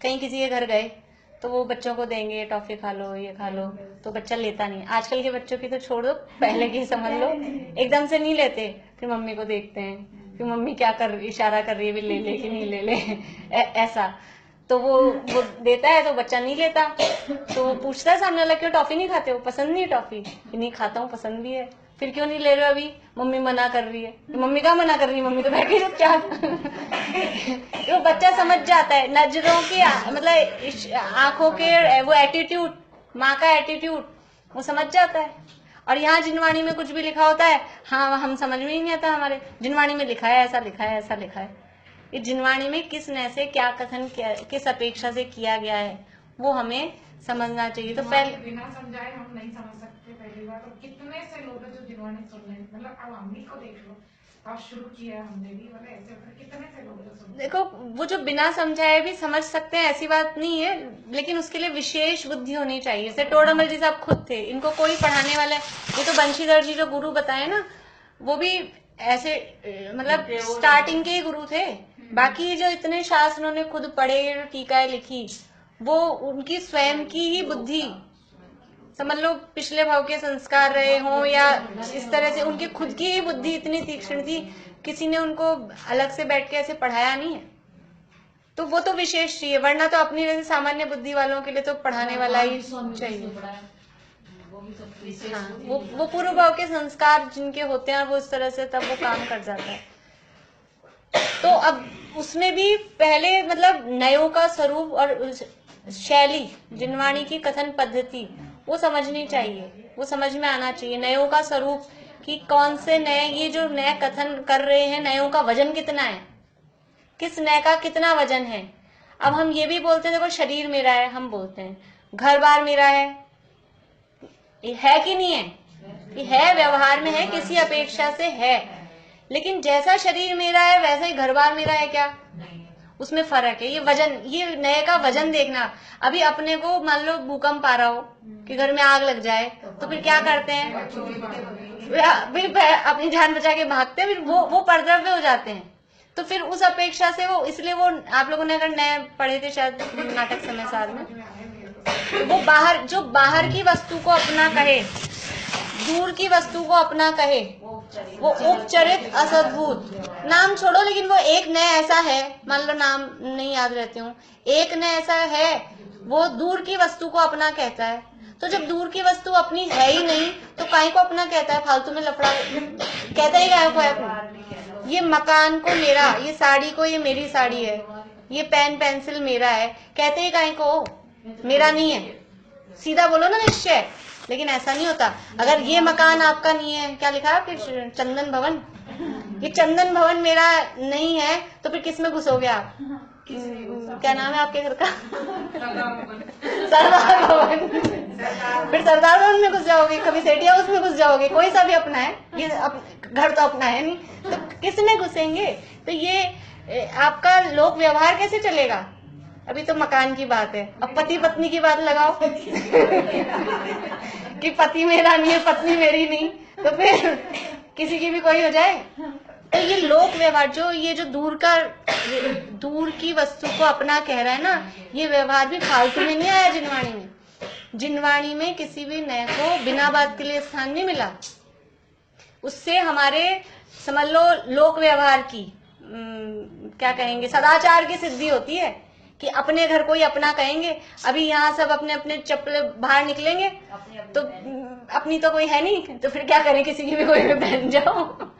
कहीं किसी के घर गए तो वो बच्चों को देंगे टॉफी खा लो ये खा लो, तो बच्चा लेता नहीं। आजकल के बच्चों की तो छोड़ दो, पहले की समझ लो, एकदम से नहीं लेते, फिर मम्मी को देखते हैं, फिर मम्मी क्या कर इशारा कर रही है, भी ले ले कि नहीं ले ले ऐसा। तो वो देता है तो बच्चा नहीं लेता, तो वो पूछता है सामने वाला क्यों टॉफी नहीं खाते हो, पसंद नहीं है टॉफी, नहीं खाता हूँ पसंद भी है। फिर क्यों नहीं ले रहे हो अभी, मम्मी मना कर रही है। मम्मी क्या मना कर रही है, मम्मी तो बैठी चुपचाप। तो बच्चा समझ जाता है, नजरों की मतलब आंखों के वो एटीट्यूड, माँ का एटीट्यूड वो समझ जाता है। और यहाँ जिनवाणी में कुछ भी लिखा होता है, हाँ हम समझ में ही नहीं आता, हमारे जिनवाणी में लिखा है ऐसा लिखा है ऐसा लिखा है। इस जिनवाणी में किस नय से क्या कथन किस अपेक्षा से किया गया है वो हमें समझना चाहिए। तो पहले बिना समझाए हम नहीं समझ सकते पहली बार। तो कितने से लोग हैं जो जिन्होंने सुन रहे, मतलब अब अम्मी को देख लो, अब शुरू किया हमने भी, मतलब ऐसे कितने से लोग जो सुन। देखो वो जो बिना समझाए भी समझ सकते हैं ऐसी बात नहीं है, लेकिन उसके लिए विशेष बुद्धि होनी चाहिए। जैसे टोडरमल जी साहब खुद थे, इनको कोई पढ़ाने वाला, ये तो बंशीधर जी जो गुरु बताए ना, वो भी ऐसे मतलब स्टार्टिंग के ही गुरु थे। बाकी जो इतने शास्त्र उन्होंने खुद पढ़े, टीकाएं लिखी, वो उनकी स्वयं की ही बुद्धि, समझ लो पिछले भाव के संस्कार रहे हों या इस तरह से, उनकी खुद की ही बुद्धि इतनी तीक्ष्ण थी, किसी ने उनको अलग से बैठ के ऐसे पढ़ाया नहीं है। तो वो तो विशेष चाहिए, वरना तो अपनी जैसे सामान्य बुद्धि वालों के लिए तो पढ़ाने वाला ही चाहिए। हाँ, वो पूर्व भाव के संस्कार जिनके होते हैं वो इस तरह से तब वो काम कर जाता है। तो अब उसमें भी पहले मतलब नयों का स्वरूप और शैली, जिनवाणी की कथन पद्धति वो समझनी चाहिए, वो समझ में आना चाहिए। नयों का स्वरूप कि कौन से नए, ये जो नए कथन कर रहे हैं, नयों का वजन कितना है, किस नए का कितना वजन है। अब हम ये भी बोलते हैं देखो शरीर मेरा है, हम बोलते हैं घर बार मेरा है कि नहीं है, ये है, व्यवहार में है, किसी अपेक्षा से है। लेकिन जैसा शरीर मेरा है वैसा ही घर बार मेरा है क्या, उसमें फर्क है। ये वजन, ये नए का वजन देखना। अभी अपने को मान लो भूकंप आ रहा हो कि घर में आग लग जाए, तो फिर क्या करते हैं, फिर अपनी जान बचा के भागते हैं, फिर वो परद्रव्य हो जाते हैं। तो फिर उस अपेक्षा से वो, इसलिए वो आप लोगों ने अगर नए पढ़े थे शायद नाटक समय साल में, वो बाहर, जो बाहर की वस्तु को अपना कहे, दूर की वस्तु को अपना कहे, वो उपचरित असद्भुत। नाम छोड़ो, लेकिन वो एक नया ऐसा है, मान लो नाम नहीं याद रहते हूँ, एक नया ऐसा है, वो दूर की वस्तु को अपना कहता है। तो जब दूर की वस्तु अपनी है ही नहीं तो काहे को अपना कहता है, फालतू में लफड़ा कहता ही काहे को है अपना। ये मकान को मेरा, ये साड़ी को ये मेरी साड़ी है, ये पेन पेंसिल मेरा है, कहते ही काहे को, मेरा नहीं है। सीधा बोलो ना निश्चय, लेकिन ऐसा नहीं होता। अगर ये मकान आपका नहीं है, क्या लिखा है आपके, चंदन भवन, ये चंदन भवन मेरा नहीं है, तो फिर किस में घुसोगे आप, क्या नाम है आपके घर का, सरदार भवन। फिर सरदार भवन में घुस जाओगे, कभी सेठी हाउस में घुस जाओगे, कोई सा भी अपना है, ये घर तो अपना है नहीं, तो किस में घुसेंगे। तो ये आपका लोक व्यवहार कैसे चलेगा। अभी तो मकान की बात है, अब पति पत्नी की बात लगाओ कि पति मेरा नहीं है, पत्नी मेरी नहीं, तो फिर किसी की भी कोई हो जाए। तो ये लोक व्यवहार, जो ये जो दूर की वस्तु को अपना कह रहा है ना, ये व्यवहार भी फालतू में नहीं आया जिनवाणी में। जिनवाणी में किसी भी नए को बिना बात के लिए स्थान नहीं मिला। उससे हमारे समझ लो लोक व्यवहार की क्या कहेंगे, सदाचार की सिद्धि होती है कि अपने घर को ही अपना कहेंगे। अभी यहाँ सब अपने अपने चप्पल बाहर निकलेंगे तो अपनी तो कोई है नहीं, तो फिर क्या करें, किसी की भी कोई भी पहन जाओ।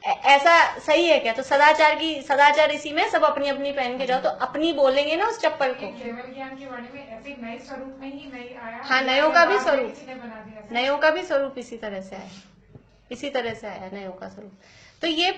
ऐसा सही है क्या? तो सदाचार इसी में, सब अपनी अपनी पहन के जाओ, तो अपनी बोलेंगे ना उस चप्पल को। केवल ज्ञान की वाणी में ऐसे नए स्वरूप में ही नहीं आया। हाँ, नयों का भी स्वरूप, किसी ने बना दिया। नयों का भी स्वरूप इसी तरह से आया, इसी तरह से आया नयों का स्वरूप। तो ये,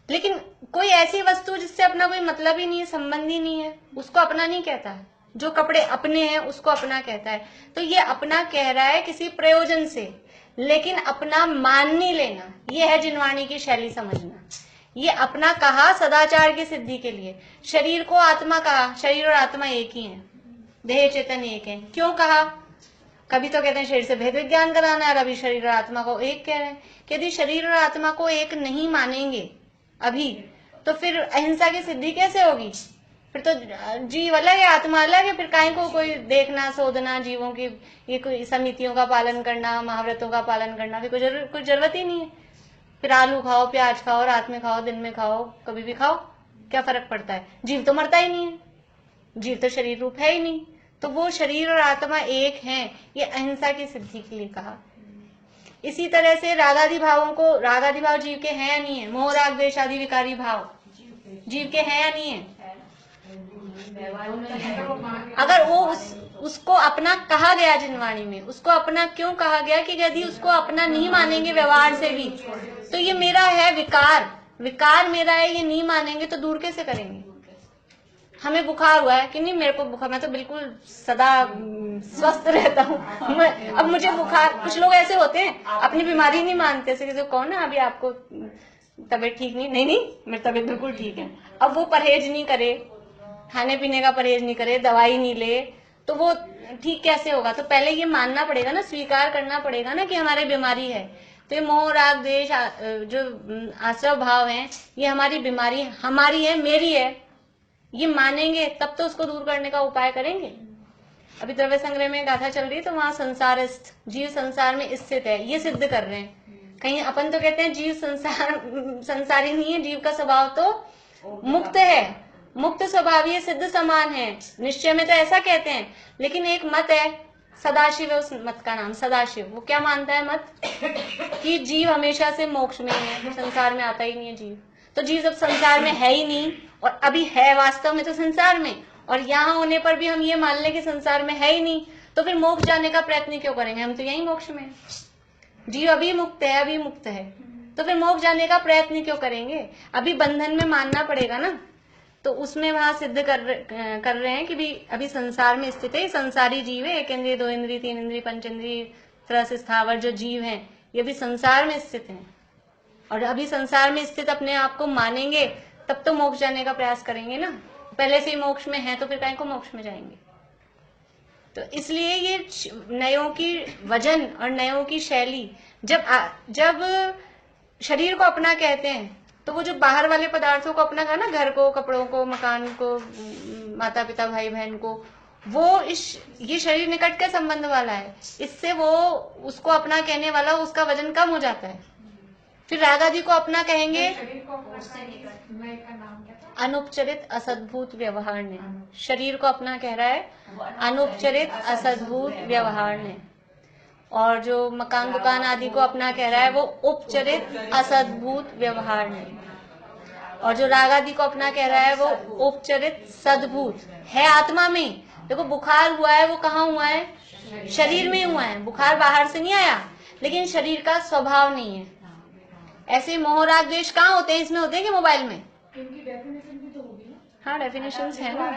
लेकिन कोई ऐसी वस्तु जिससे अपना कोई मतलब ही नहीं है, संबंध ही नहीं है, उसको अपना नहीं कहता है। जो कपड़े अपने हैं उसको अपना कहता है। तो ये अपना कह रहा है किसी प्रयोजन से, लेकिन अपना मान नहीं लेना। ये है जिनवाणी की शैली समझना। ये अपना कहा सदाचार की सिद्धि के लिए। शरीर को आत्मा कहा, शरीर और आत्मा एक ही है, देह चेतन एक है। क्यों कहा? कभी तो कहते हैं शरीर से भेद विज्ञान कराना है, कभी शरीर और आत्मा को एक कह रहे हैं। यदि शरीर और आत्मा को एक नहीं मानेंगे अभी, तो फिर अहिंसा की सिद्धि कैसे होगी? फिर तो जीव अलग है, आत्मा अलग है। फिर काहे को कोई देखना शोधना, जीवों की ये कोई समितियों का पालन करना, महाव्रतों का पालन करना, फिर कोई जरूरत ही नहीं है। फिर आलू खाओ, प्याज खाओ, रात में खाओ, दिन में खाओ, कभी भी खाओ, क्या फर्क पड़ता है? जीव तो मरता ही नहीं है, जीव तो शरीर रूप है ही नहीं। तो वो शरीर और आत्मा एक हैं, ये अहिंसा की सिद्धि के लिए कहा। इसी तरह से रागादि भावों को, रागादि भाव जीव के हैं या नहीं है? मोह राग द्वेष आदि विकारी भाव जीव के हैं या नहीं है? अगर वो उसको अपना कहा गया जिनवाणी में, उसको अपना क्यों कहा गया? कि यदि उसको अपना नहीं मानेंगे व्यवहार से भी, तो ये मेरा है विकार मेरा है, ये नहीं मानेंगे तो दूर कैसे करेंगे? हमें बुखार हुआ है कि नहीं, मेरे को बुखार, मैं तो बिल्कुल सदा स्वस्थ रहता हूँ, अब मुझे बुखार। कुछ लोग ऐसे होते हैं अपनी बीमारी नहीं मानते, जैसे कौन है अभी आपको तबीयत ठीक नहीं, मेरी तबीयत बिल्कुल ठीक है। अब वो परहेज नहीं करे, खाने पीने का परहेज नहीं करे, दवाई नहीं ले, तो वो ठीक कैसे होगा? तो पहले ये मानना पड़ेगा ना, स्वीकार करना पड़ेगा ना कि हमारी बीमारी है। तो ये मोह राग द्वेष जो आश्रव भाव है, ये हमारी बीमारी, हमारी है, मेरी है, ये मानेंगे तब तो उसको दूर करने का उपाय करेंगे। अभी द्रव्य संग्रह में गाथा चल रही है, तो वहां संसारस्थ जीव संसार में स्थित है, ये सिद्ध कर रहे हैं। कहीं अपन तो कहते हैं जीव संसारी नहीं है, जीव का स्वभाव तो मुक्त है, मुक्त स्वभाव, ये सिद्ध समान है। निश्चय में तो ऐसा कहते हैं, लेकिन एक मत है सदाशिव है, उस मत का नाम सदाशिव। वो क्या मानता है मत? कि जीव हमेशा से मोक्ष में है, संसार में आता ही नहीं है जीव। तो जीव जब संसार में है ही नहीं, और अभी है वास्तव में तो संसार में, और यहाँ होने पर भी हम ये मान लें कि संसार में है ही नहीं, तो फिर मोक्ष जाने का प्रयत्न क्यों करेंगे? हम तो यही मोक्ष में, जीव अभी मुक्त है, अभी मुक्त है, तो फिर मोक्ष जाने का प्रयत्न क्यों करेंगे? अभी बंधन में मानना पड़ेगा ना। तो उसमें वहां सिद्ध कर रहे हैं कि भी अभी संसार में स्थित है, संसारी जीव है, एक इंद्रिय, दो इंद्रिय, तीन इंद्रिय, पंच इंद्रिय, त्रस स्थावर जो जीव हैं, ये भी संसार में स्थित हैं। और अभी संसार में स्थित अपने आप को मानेंगे तब तो मोक्ष जाने का प्रयास करेंगे ना। पहले से ही मोक्ष में है तो फिर काहे को मोक्ष में जाएंगे? तो इसलिए ये नयों की वजन और नयों की शैली, जब शरीर को अपना कहते हैं, तो वो जो बाहर वाले पदार्थों को अपना कहा ना, घर को, कपड़ों को, मकान को, माता पिता, भाई बहन को, वो ये शरीर निकट के संबंध वाला है, इससे वो उसको अपना कहने वाला, उसका वजन कम हो जाता है। फिर रागादि को अपना कहेंगे अनुपचरित असद्भुत व्यवहार ने। शरीर को अपना कह रहा है अनुपचरित असद्भुत व्यवहार ने, और जो मकान दुकान आदि को अपना कह रहा है वो उपचरित असद्भुत व्यवहार ने, और जो राग आदि को अपना कह रहा है वो उपचरित सद्भुत है। आत्मा में देखो, बुखार हुआ है, वो कहाँ हुआ है? शरीर में हुआ है। बुखार बाहर से नहीं आया, लेकिन शरीर का स्वभाव नहीं है। ऐसे मोह राग द्वेष कहाँ होते हैं? इसमें होते हैं कि मोबाइल में? इनकी डेफिनेशन भी तो होगी ना। हाँ, डेफिनेशंस है ना।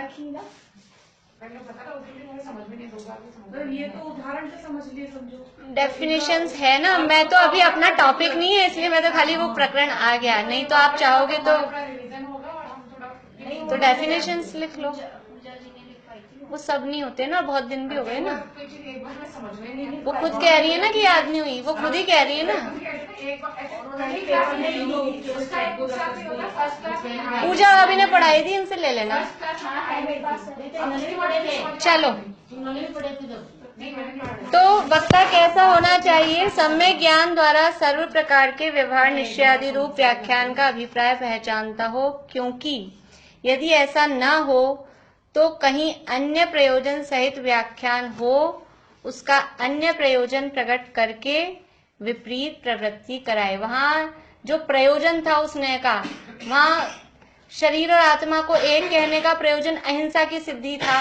तो ये तो उदाहरण से समझ लिए, समझो डेफिनेशंस है ना। मैं तो अभी अपना टॉपिक नहीं है, इसलिए मैं तो खाली वो प्रकरण आ गया, नहीं तो आप चाहोगे तो डेफिनेशंस लिख लो। वो सब नहीं होते ना, बहुत दिन भी हो गए ना। वो खुद कह रही है ना कि याद नहीं हुई, वो खुद ही कह रही है ना। पूजा भाभी ने पढ़ाई थी, इनसे ले लेना। चलो, तो वक्ता कैसा होना चाहिए? सम्यक ज्ञान द्वारा सर्व प्रकार के व्यवहार निश्चयादि रूप व्याख्यान का अभिप्राय पहचानता हो, क्योंकि यदि ऐसा न हो तो कहीं अन्य प्रयोजन सहित व्याख्यान हो, उसका अन्य प्रयोजन प्रकट करके विपरीत प्रवृत्ति कराए। वहां जो प्रयोजन था उस न्याय का, वहां शरीर और आत्मा को एक कहने का प्रयोजन अहिंसा की सिद्धि था,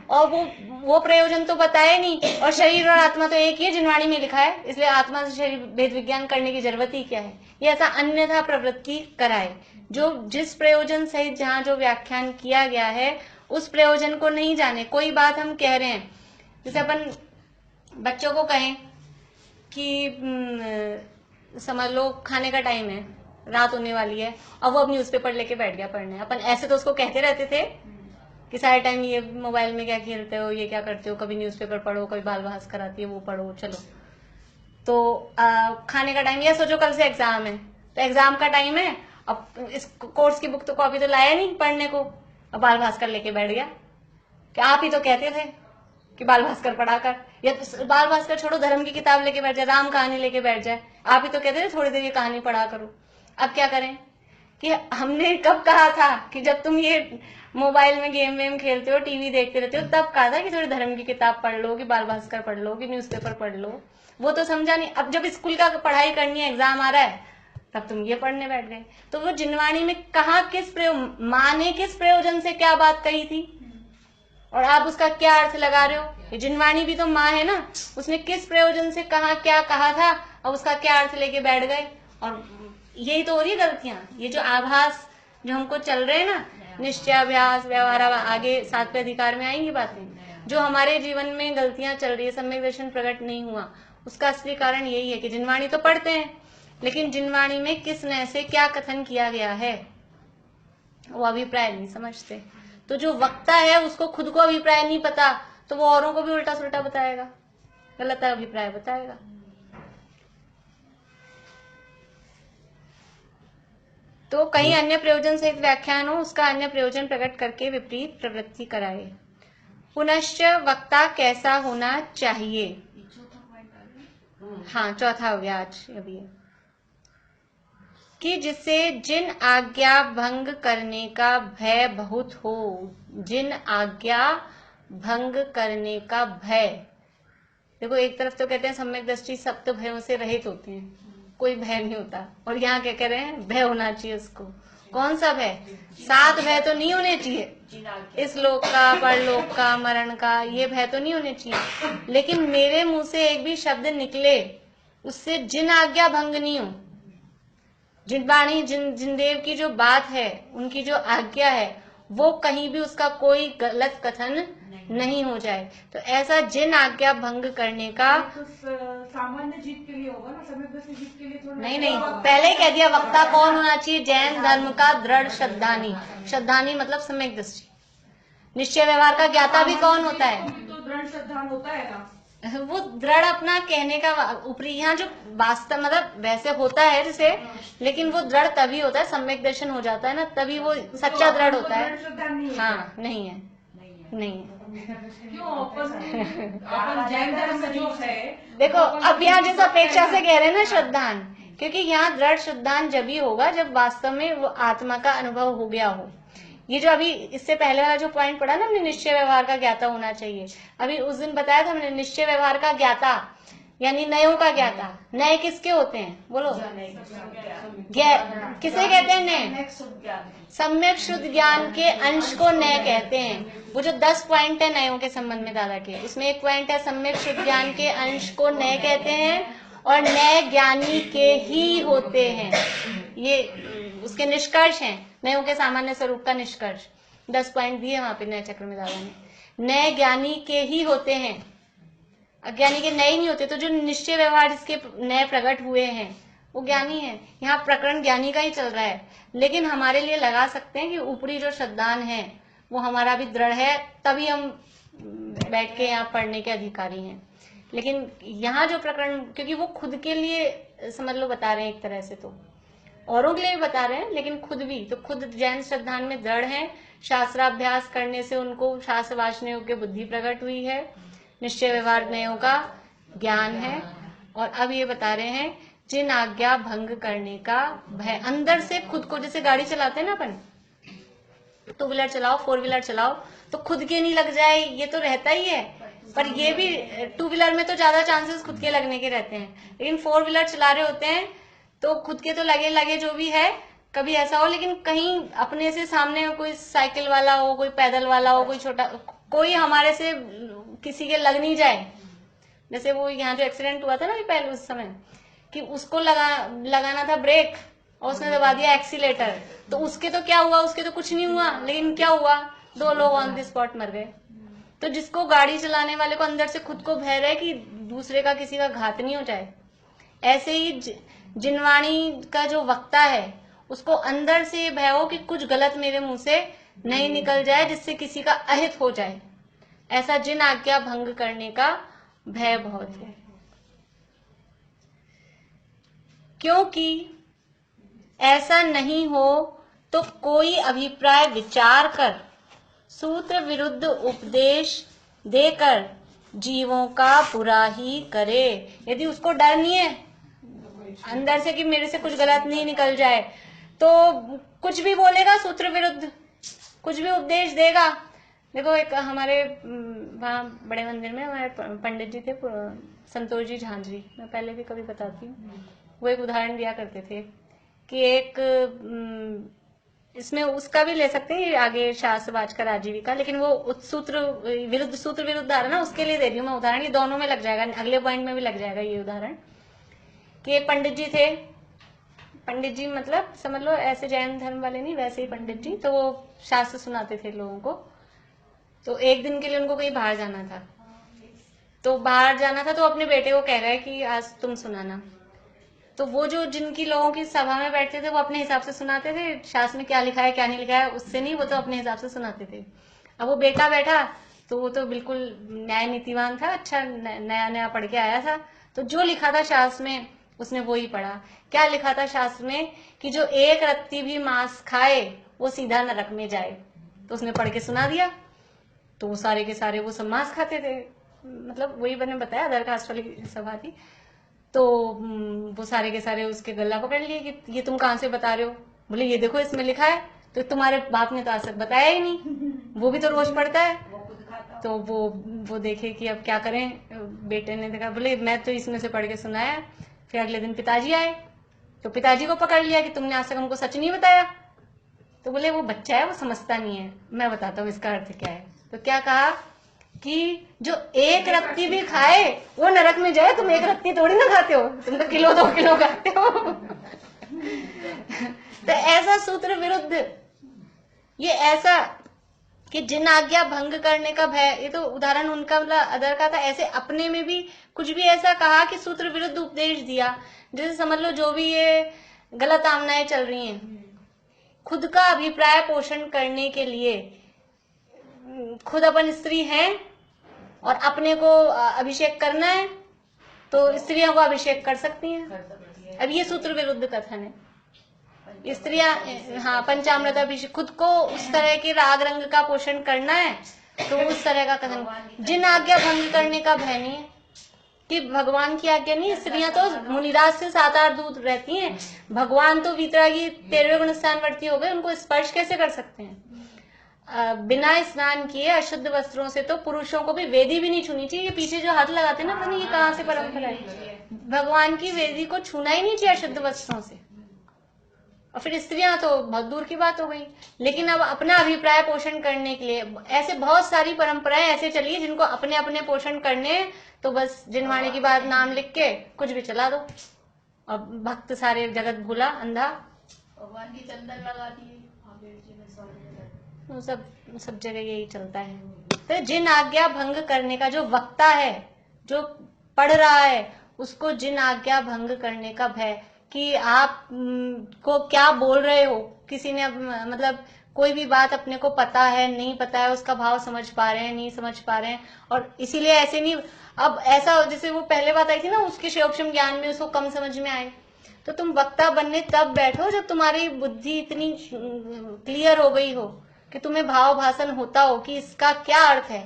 और वो प्रयोजन तो बताए नहीं, और शरीर और आत्मा तो एक ही है, जिनवाणी में लिखा है, इसलिए आत्मा से शरीर भेद विज्ञान करने की जरूरत ही क्या है। ये ऐसा अन्यथा प्रवृत्ति कराए, जो जिस प्रयोजन सहित जहां जो व्याख्यान किया गया है उस प्रयोजन को नहीं जाने। कोई बात हम कह रहे हैं, जैसे अपन बच्चों को कहें कि समझ लो खाने का टाइम है, रात होने वाली है, और वो अब न्यूज़पेपर लेके बैठ गया पढ़ने। अपन ऐसे तो उसको कहते रहते थे कि सारे टाइम ये मोबाइल में क्या खेलते हो, ये क्या करते हो, कभी न्यूज़पेपर पढ़ो, कभी बाल भास्कर आती है वो पढ़ो, चलो। तो खाने का टाइम, या सोचो कल से एग्जाम है, तो एग्जाम का टाइम है, अब इस कोर्स की बुक तो कॉपी तो लाया नहीं पढ़ने को, अब बाल भास्कर लेके बैठ गया। कि आप ही तो कहते थे कि बाल भास्कर पढ़ा कर, या बाल भास्कर छोड़ो, धर्म की किताब लेके बैठ जाए, राम कहानी लेके बैठ जाए, आप ही तो कहते थे थोड़ी देर ये कहानी पढ़ा करो। अब क्या करें कि हमने कब कहा था कि जब तुम ये मोबाइल में गेम वेम खेलते हो, टीवी देखते रहते हो, तब कहा था कि थोड़ी धर्म की किताब पढ़ लो, कि बाल भास्कर पढ़ लो, कि न्यूज़पेपर पढ़ लो। वो तो समझा नहीं। अब जब स्कूल का पढ़ाई करनी है, एग्जाम आ रहा है, तब तुम ये पढ़ने बैठ गए। तो वो जिनवाणी में कहा किस प्रयोग, माँ ने किस प्रयोजन से क्या बात कही थी, और आप उसका क्या अर्थ लगा रहे हो। ये जिनवाणी भी तो माँ है ना, उसने किस प्रयोजन से कहा, क्या कहा था, और उसका क्या अर्थ लेके बैठ गए। और यही तो हो रही है गलतियां, ये जो आभास जो हमको चल रहे हैं ना, निश्चयाभ्यास, व्यवहार, आगे 7वें अधिकार में आएंगी बातें, जो हमारे जीवन में गलतियां चल रही है, सम्यक दर्शन प्रकट नहीं हुआ, उसका असली कारण यही है कि जिनवाणी तो पढ़ते हैं, लेकिन जिनवाणी में किस न्याय से क्या कथन किया गया है वो अभिप्राय नहीं समझते। तो जो वक्ता है उसको खुद को अभिप्राय नहीं पता, तो वो औरों को भी उल्टा सुल्टा बताएगा, गलत अभिप्राय बताएगा। तो कहीं अन्य प्रयोजन सहित व्याख्यान हो, उसका अन्य प्रयोजन प्रकट करके विपरीत प्रवृत्ति कराए। पुनश्च वक्ता कैसा होना चाहिए। हाँ, चौथा हो गया आज अभी, कि जिसे जिन आज्ञा भंग करने का भय बहुत हो। जिन आज्ञा भंग करने का भय, देखो एक तरफ तो कहते हैं सम्यक दृष्टि सप्त भयों से रहित होते हैं, कोई भय नहीं होता, और यहाँ क्या कह रहे हैं, भय होना चाहिए उसको। कौन सा भय? 7 भय तो नहीं होने चाहिए, इस लोक का, परलोक का, मरण का, ये भय तो नहीं होने चाहिए। लेकिन मेरे मुंह से एक भी शब्द निकले उससे जिन आज्ञा भंग नहीं हो, जिन वाणी, जिन देव की जो बात है, उनकी जो आज्ञा है, वो कहीं भी उसका कोई गलत कथन नहीं हो जाए। तो ऐसा जिन आज्ञा भंग करने का, तो सामान्य जीत के लिए होगा ना, सम्यक दृष्टि जीत के लिए थोड़ा नहीं, पहले ही कह दिया वक्ता कौन होना चाहिए, जैन धर्म का दृढ़ श्रद्धानी। श्रद्धानी मतलब सम्यक दृष्टि। निश्चय व्यवहार का ज्ञाता भी कौन होता है? तो दृढ़ श्रद्धान होता है ना, वो दृढ़ अपना कहने का ऊपरी, यहाँ जो वास्तव मतलब वैसे होता है जैसे, लेकिन वो दृढ़ तभी होता है, सम्यक दर्शन हो जाता है ना, तभी वो सच्चा दृढ़ होता है। हाँ, नहीं है, नहीं है। क्यों अपन जैन धर्म में जो है, देखो अब यहाँ जिस अपेक्षा से कह रहे हैं ना श्रद्धान, क्योंकि यहाँ दृढ़ श्रद्धान जब ही होगा जब वास्तव में वो आत्मा का अनुभव हो गया हो। ये जो अभी इससे पहले वाला जो पॉइंट पढ़ा ना हमने, निश्चय व्यवहार का ज्ञाता होना चाहिए, अभी उस दिन बताया था हमने, निश्चय व्यवहार का ज्ञाता यानी नयों का ज्ञाता। नए किसके होते हैं बोलो? किसे कहते हैं नए? सम्यक शुद्ध ज्ञान के अंश को नए कहते हैं। वो जो 10 पॉइंट है नयों के संबंध में दादा के, उसमें एक पॉइंट है सम्यक शुद्ध ज्ञान के अंश को नए कहते हैं, और नए ज्ञानी के ही होते हैं। ये उसके निष्कर्ष हैं, नयों के सामान्य स्वरूप का निष्कर्ष 10 पॉइंट दिए वहां पे नए चक्र में दादा ने। नए ज्ञानी के ही होते हैं, अज्ञानी के नए नहीं होते। तो जो निश्चय व्यवहार जिसके नए प्रकट हुए हैं वो ज्ञानी है। यहाँ प्रकरण ज्ञानी का ही चल रहा है, लेकिन हमारे लिए लगा सकते हैं कि ऊपरी जो श्रद्धान है वो हमारा भी दृढ़ है, तभी हम बैठ के यहाँ पढ़ने के अधिकारी हैं। लेकिन यहाँ जो प्रकरण, क्योंकि वो खुद के लिए समझ लो बता रहे हैं एक तरह से, तो औरों के लिए भी बता रहे हैं, लेकिन खुद भी, तो खुद जैन श्रद्धान में दृढ़ है। शास्त्राभ्यास करने से उनको शास्त्र वाचने योग्य बुद्धि प्रकट हुई है, निश्चय व्यवहार नयों का ज्ञान है। और अब ये बता रहे हैं जिन आज्ञा भंग करने का भय, अंदर से खुद को, जैसे गाड़ी चलाते हैं ना अपन, टू व्हीलर चलाओ, फोर व्हीलर चलाओ, तो खुद के नहीं लग जाए ये तो रहता ही है। पर ये भी टू व्हीलर में तो ज्यादा चांसेस खुद के लगने के रहते हैं, लेकिन फोर व्हीलर चला रहे होते हैं तो खुद के तो लगे जो भी है। कभी ऐसा हो लेकिन कहीं अपने से सामने कोई साइकिल वाला हो, कोई पैदल वाला हो, कोई छोटा, कोई हमारे से किसी के लग नहीं जाए। जैसे वो यहाँ जो एक्सीडेंट हुआ था ना पहले उस समय, कि उसको लगाना था ब्रेक और उसने दबा दिया एक्सीलेटर, तो उसके तो क्या हुआ, उसके तो कुछ नहीं हुआ, लेकिन क्या हुआ, 2 लोग ऑन द स्पॉट मर गए। तो जिसको गाड़ी चलाने वाले को अंदर से खुद को भय रहे कि दूसरे का किसी का घात नहीं हो जाए, ऐसे ही जिनवाणी का जो वक्ता है उसको अंदर से भय हो कि कुछ गलत मेरे मुंह से नहीं निकल जाए जिससे किसी का अहित हो जाए। ऐसा जिन आज्ञा भंग करने का भय बहुत है, क्योंकि ऐसा नहीं हो तो कोई अभिप्राय विचार कर सूत्र विरुद्ध उपदेश देकर जीवों का बुरा ही करे। यदि उसको डर नहीं है अंदर से कि मेरे से कुछ गलत नहीं निकल जाए, तो कुछ भी बोलेगा सूत्र विरुद्ध, कुछ भी उपदेश देगा। देखो एक हमारे वहाँ बड़े मंदिर में हमारे पंडित जी थे, संतोष जी झांझरी, मैं पहले भी कभी बताती हूँ, वो एक उदाहरण दिया करते थे कि एक इसमें उसका भी ले सकते हैं आगे शास्त्रवाच का आजीविका, लेकिन वो सूत्र विरुद्ध आ रहा ना, उसके लिए दे रही हूँ मैं उदाहरण, ये दोनों में लग जाएगा, अगले पॉइंट में भी लग जाएगा ये उदाहरण। कि एक पंडित जी थे, पंडित जी मतलब समझ लो ऐसे जैन धर्म वाले नहीं, वैसे ही पंडित जी, तो वो शास्त्र सुनाते थे लोगों को। तो एक दिन के लिए उनको कहीं बाहर जाना था, तो अपने बेटे को कह रहे कि आज तुम सुनाना। तो वो जो जिनकी लोगों की सभा में बैठते थे वो अपने हिसाब से सुनाते थे, शास्त्र में क्या लिखा है क्या नहीं लिखा है उससे नहीं, वो तो अपने हिसाब से सुनाते थे। अब वो बेटा बैठा तो वो तो बिल्कुल न्याय नीतिवान था, अच्छा नया पढ़ के आया था, तो जो लिखा था शास्त्र में उसने वो ही पढ़ा। क्या लिखा था शास्त्र में कि जो एक रत्ती भी मांस खाए वो सीधा नरक में जाए, तो उसने पढ़ के सुना दिया। तो वो सारे के सारे वो सब मांस खाते थे, मतलब वही मैंने बताया अदर कास्ट वाली सभा थी। तो वो सारे के सारे उसके गला पकड़ लिए कि ये तुम कहाँ से बता रहे हो। बोले ये देखो इसमें लिखा है, तो तुम्हारे बाप ने तो आज तक बताया ही नहीं, वो भी तो रोज पढ़ता है। तो वो देखे कि अब क्या करें, बेटे ने देखा, बोले मैं तो इसमें से पढ़ के सुनाया। फिर अगले दिन पिताजी आए, तो पिताजी को पकड़ लिया कि तुमने आज तक हमको सच नहीं बताया। तो बोले वो बच्चा है, वो समझता नहीं है, मैं बताता हूँ इसका अर्थ क्या है। तो क्या कहा कि जो एक रत्ती भी खाए वो नरक में जाए, तुम एक रत्ती थोड़ी ना खाते हो, तुम तो किलो 2 किलो खाते हो। तो ऐसा सूत्र विरुद्ध, ये ऐसा कि जिन आज्ञा भंग करने का भय, ये तो उदाहरण उनका मतलब अदर का था। ऐसे अपने में भी कुछ भी ऐसा कहा कि सूत्र विरुद्ध उपदेश दिया, जैसे समझ लो जो भी ये गलत कामनाएं चल रही हैं, खुद का अभिप्राय पोषण करने के लिए खुद अपन स्त्री हैं और अपने को अभिषेक करना है तो स्त्रियों को अभिषेक कर सकती हैं। अब ये सूत्र विरुद्ध कथन है। स्त्रियां हाँ पंचामृत अभिषेक, खुद को उस तरह के राग रंग का पोषण करना है तो उस तरह का कथन। जिन आज्ञा भंग करने का भय नहीं है कि भगवान की आज्ञा नहीं। स्त्रियां तो मुनिराज से 7-8 दूर रहती हैं, भगवान तो वीतरागी 13वें गुण स्थानवर्ती हो गए, उनको स्पर्श कैसे कर सकते हैं। बिना स्नान किए अशुद्ध वस्त्रों से तो पुरुषों को भी वेदी भी नहीं छूनी चाहिए। ये पीछे जो हाथ लगाते हैं ना, पता नहीं ये कहाँ से परंपरा है, भगवान की वेदी को छूना ही नहीं चाहिए अशुद्ध वस्त्रों से। और फिर स्त्रियां तो बहुत दूर की बात हो गई। लेकिन अब अपना अभिप्राय पोषण करने के लिए ऐसे बहुत सारी परंपराएं ऐसे चली जिनको अपने अपने पोषण करने, तो बस जिनवाणी की बात नाम लिख के कुछ भी चला दो और भक्त सारे जगत भूला अंधा, भगवान की चंदन लगा दिए, सब जगह यही चलता है। तो जिन आज्ञा भंग करने का जो वक्ता है, जो पढ़ रहा है, उसको जिन आज्ञा भंग करने का भय कि आप को क्या बोल रहे हो। किसी ने मतलब कोई भी बात अपने को पता है नहीं पता है, उसका भाव समझ पा रहे हैं नहीं समझ पा रहे हैं, और इसीलिए ऐसे नहीं। अब ऐसा जैसे वो पहले बात आई थी ना, उसके शिवक्षम ज्ञान में उसको कम समझ में आए, तो तुम वक्ता बनने तब बैठो जब तुम्हारी बुद्धि इतनी क्लियर हो गई हो कि तुम्हें भाव भाषण होता हो कि इसका क्या अर्थ है,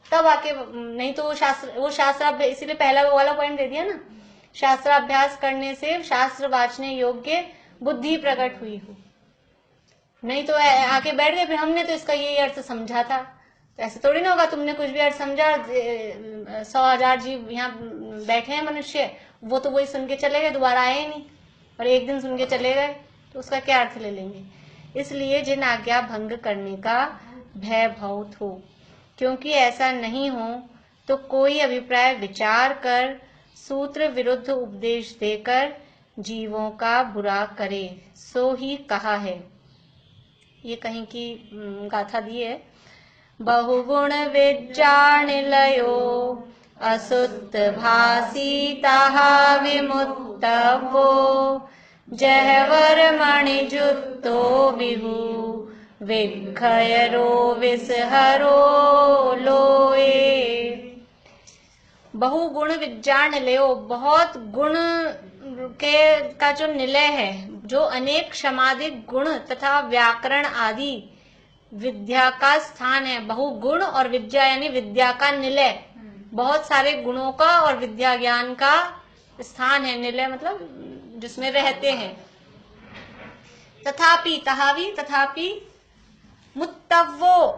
तब आके। नहीं तो वो शास्त्र इसीलिए पहला वाला पॉइंट दे दिया ना, शास्त्राभ्यास करने से शास्त्र वाचने योग्य बुद्धि प्रकट हुई हो। नहीं तो आके बैठ गए फिर हमने तो इसका यही अर्थ समझा था। तो ऐसे थोड़ी ना होगा तुमने कुछ भी अर्थ समझा, 100,000 जीव यहाँ बैठे हैं मनुष्य, वो तो वही सुन के चले गए, दोबारा आए ही नहीं, और एक दिन सुन के चले गए, तो उसका क्या अर्थ ले लेंगे। इसलिए जिन आज्ञा भंग करने का भय बहुत हो, क्योंकि ऐसा नहीं हो तो कोई अभिप्राय विचार कर सूत्र विरुद्ध उपदेश देकर जीवों का बुरा करे, सो ही कहा है। ये कहीं की गाथा दी है। बहुगुण विज्ञान लयो असुत भासी ताहा विमुत्तवो, जहवर मणि जुत्तो विहु विघयरो विसहरो लोए। बहुगुण विज्ञान लयो, बहुत गुण के का जो निलय है, जो अनेक क्षमादिक गुण तथा व्याकरण आदि विद्या का स्थान है। बहुगुण और विद्या यानी विद्या का निलय, बहुत सारे गुणों का और विद्या ज्ञान का स्थान है। निलय मतलब जिसमें रहते हैं। तथापि तहावी तथापि मुत्तवो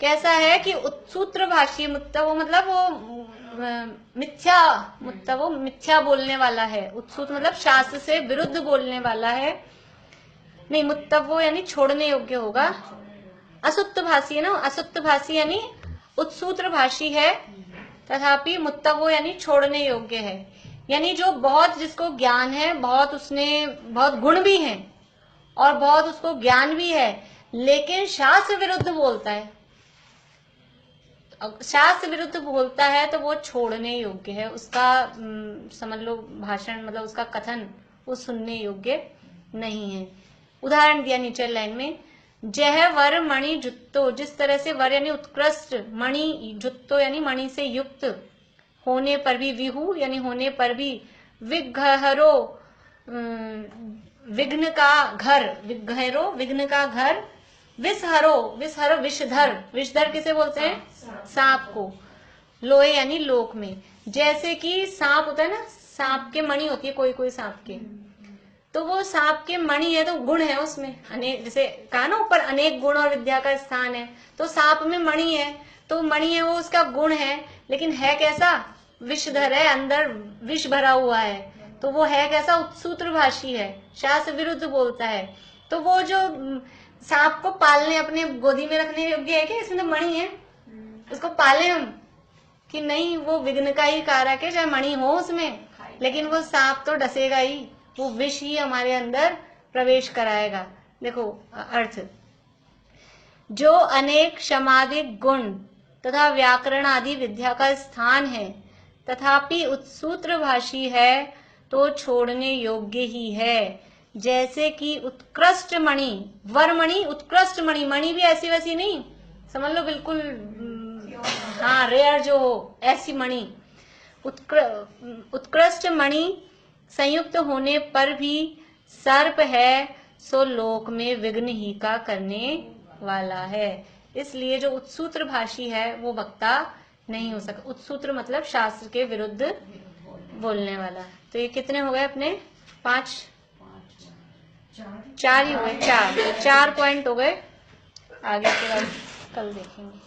कैसा है कि उत्सूत्र भाषी, मुत्तवो मतलब वो मिथ्या, मुत्तवो मिथ्या बोलने वाला है। उत्सूत्र मतलब शास्त्र से विरुद्ध बोलने वाला है। नहीं, मुत्तवो यानी छोड़ने योग्य होगा। असुत्त भाषी है ना, असुत्त भाषी यानी उत्सूत्र भाषी है। तथापि मुत्तवो यानी छोड़ने योग्य है, यानी जो बहुत जिसको ज्ञान है, बहुत उसने बहुत गुण भी हैं और बहुत उसको ज्ञान भी है, लेकिन शास्त्र विरुद्ध बोलता है। शास्त्र विरुद्ध बोलता है तो वो छोड़ने योग्य है। उसका समझ लो भाषण मतलब उसका कथन वो सुनने योग्य नहीं है। उदाहरण दिया नीचे लाइन में, जह वर मणि जुत्तो, जिस तरह से वर यानी उत्कृष्ट, मणि जुत्तो यानी मणि से युक्त होने पर भी, विहु यानी होने पर भी, विघहरो विघ्न का घर, विघहरो विघ्न का घर, विषहरो विषहरो विषधर, विषधर किसे बोलते हैं? सांप को। लोहे यानी लोक में। जैसे कि सांप होता है ना, सांप के मणि होती है कोई कोई सांप के, तो वो सांप के मणि है तो गुण है उसमें अनेक, जैसे कहा ना ऊपर अनेक गुण और विद्या का स्थान है, तो सांप में मणि है, तो मणि है वो उसका गुण है, लेकिन है कैसा? विषधर है, अंदर विष भरा हुआ है, तो वो है कैसा? उत्सूत्र भाषी है, शास्त्र विरुद्ध बोलता है। तो वो जो सांप को पालने, अपने गोदी में रखने योग्य है कि इसमें तो मणि है, उसको पाले हम कि नहीं? वो विघ्न का ही कारक है, चाहे मणि हो उसमें, लेकिन वो सांप तो डसेगा ही, वो विष ही हमारे अंदर प्रवेश कराएगा। देखो अर्थ, जो अनेक क्षमादिक गुण तथा व्याकरण आदि विद्या का स्थान है, तथापि उत्सूत्र भाषी है तो छोड़ने योग्य ही है। जैसे कि उत्कृष्ट मणि, वर मणि, उत्कृष्ट मणि, मणि भी ऐसी वैसी नहीं, समझ लो बिल्कुल हाँ रेयर जो हो, ऐसी मणि, उत्कृष्ट मणि संयुक्त होने पर भी सर्प है, सो लोक में विघ्न ही का करने वाला है। इसलिए जो उत्सूत्र भाषी है वो वक्ता नहीं हो सकता। उत्सूत्र मतलब शास्त्र के विरुद्ध बोलने वाला। तो ये कितने हो गए अपने? 5 4 ही हुए, 4 पॉइंट हो गए। आगे के बाद कल देखेंगे।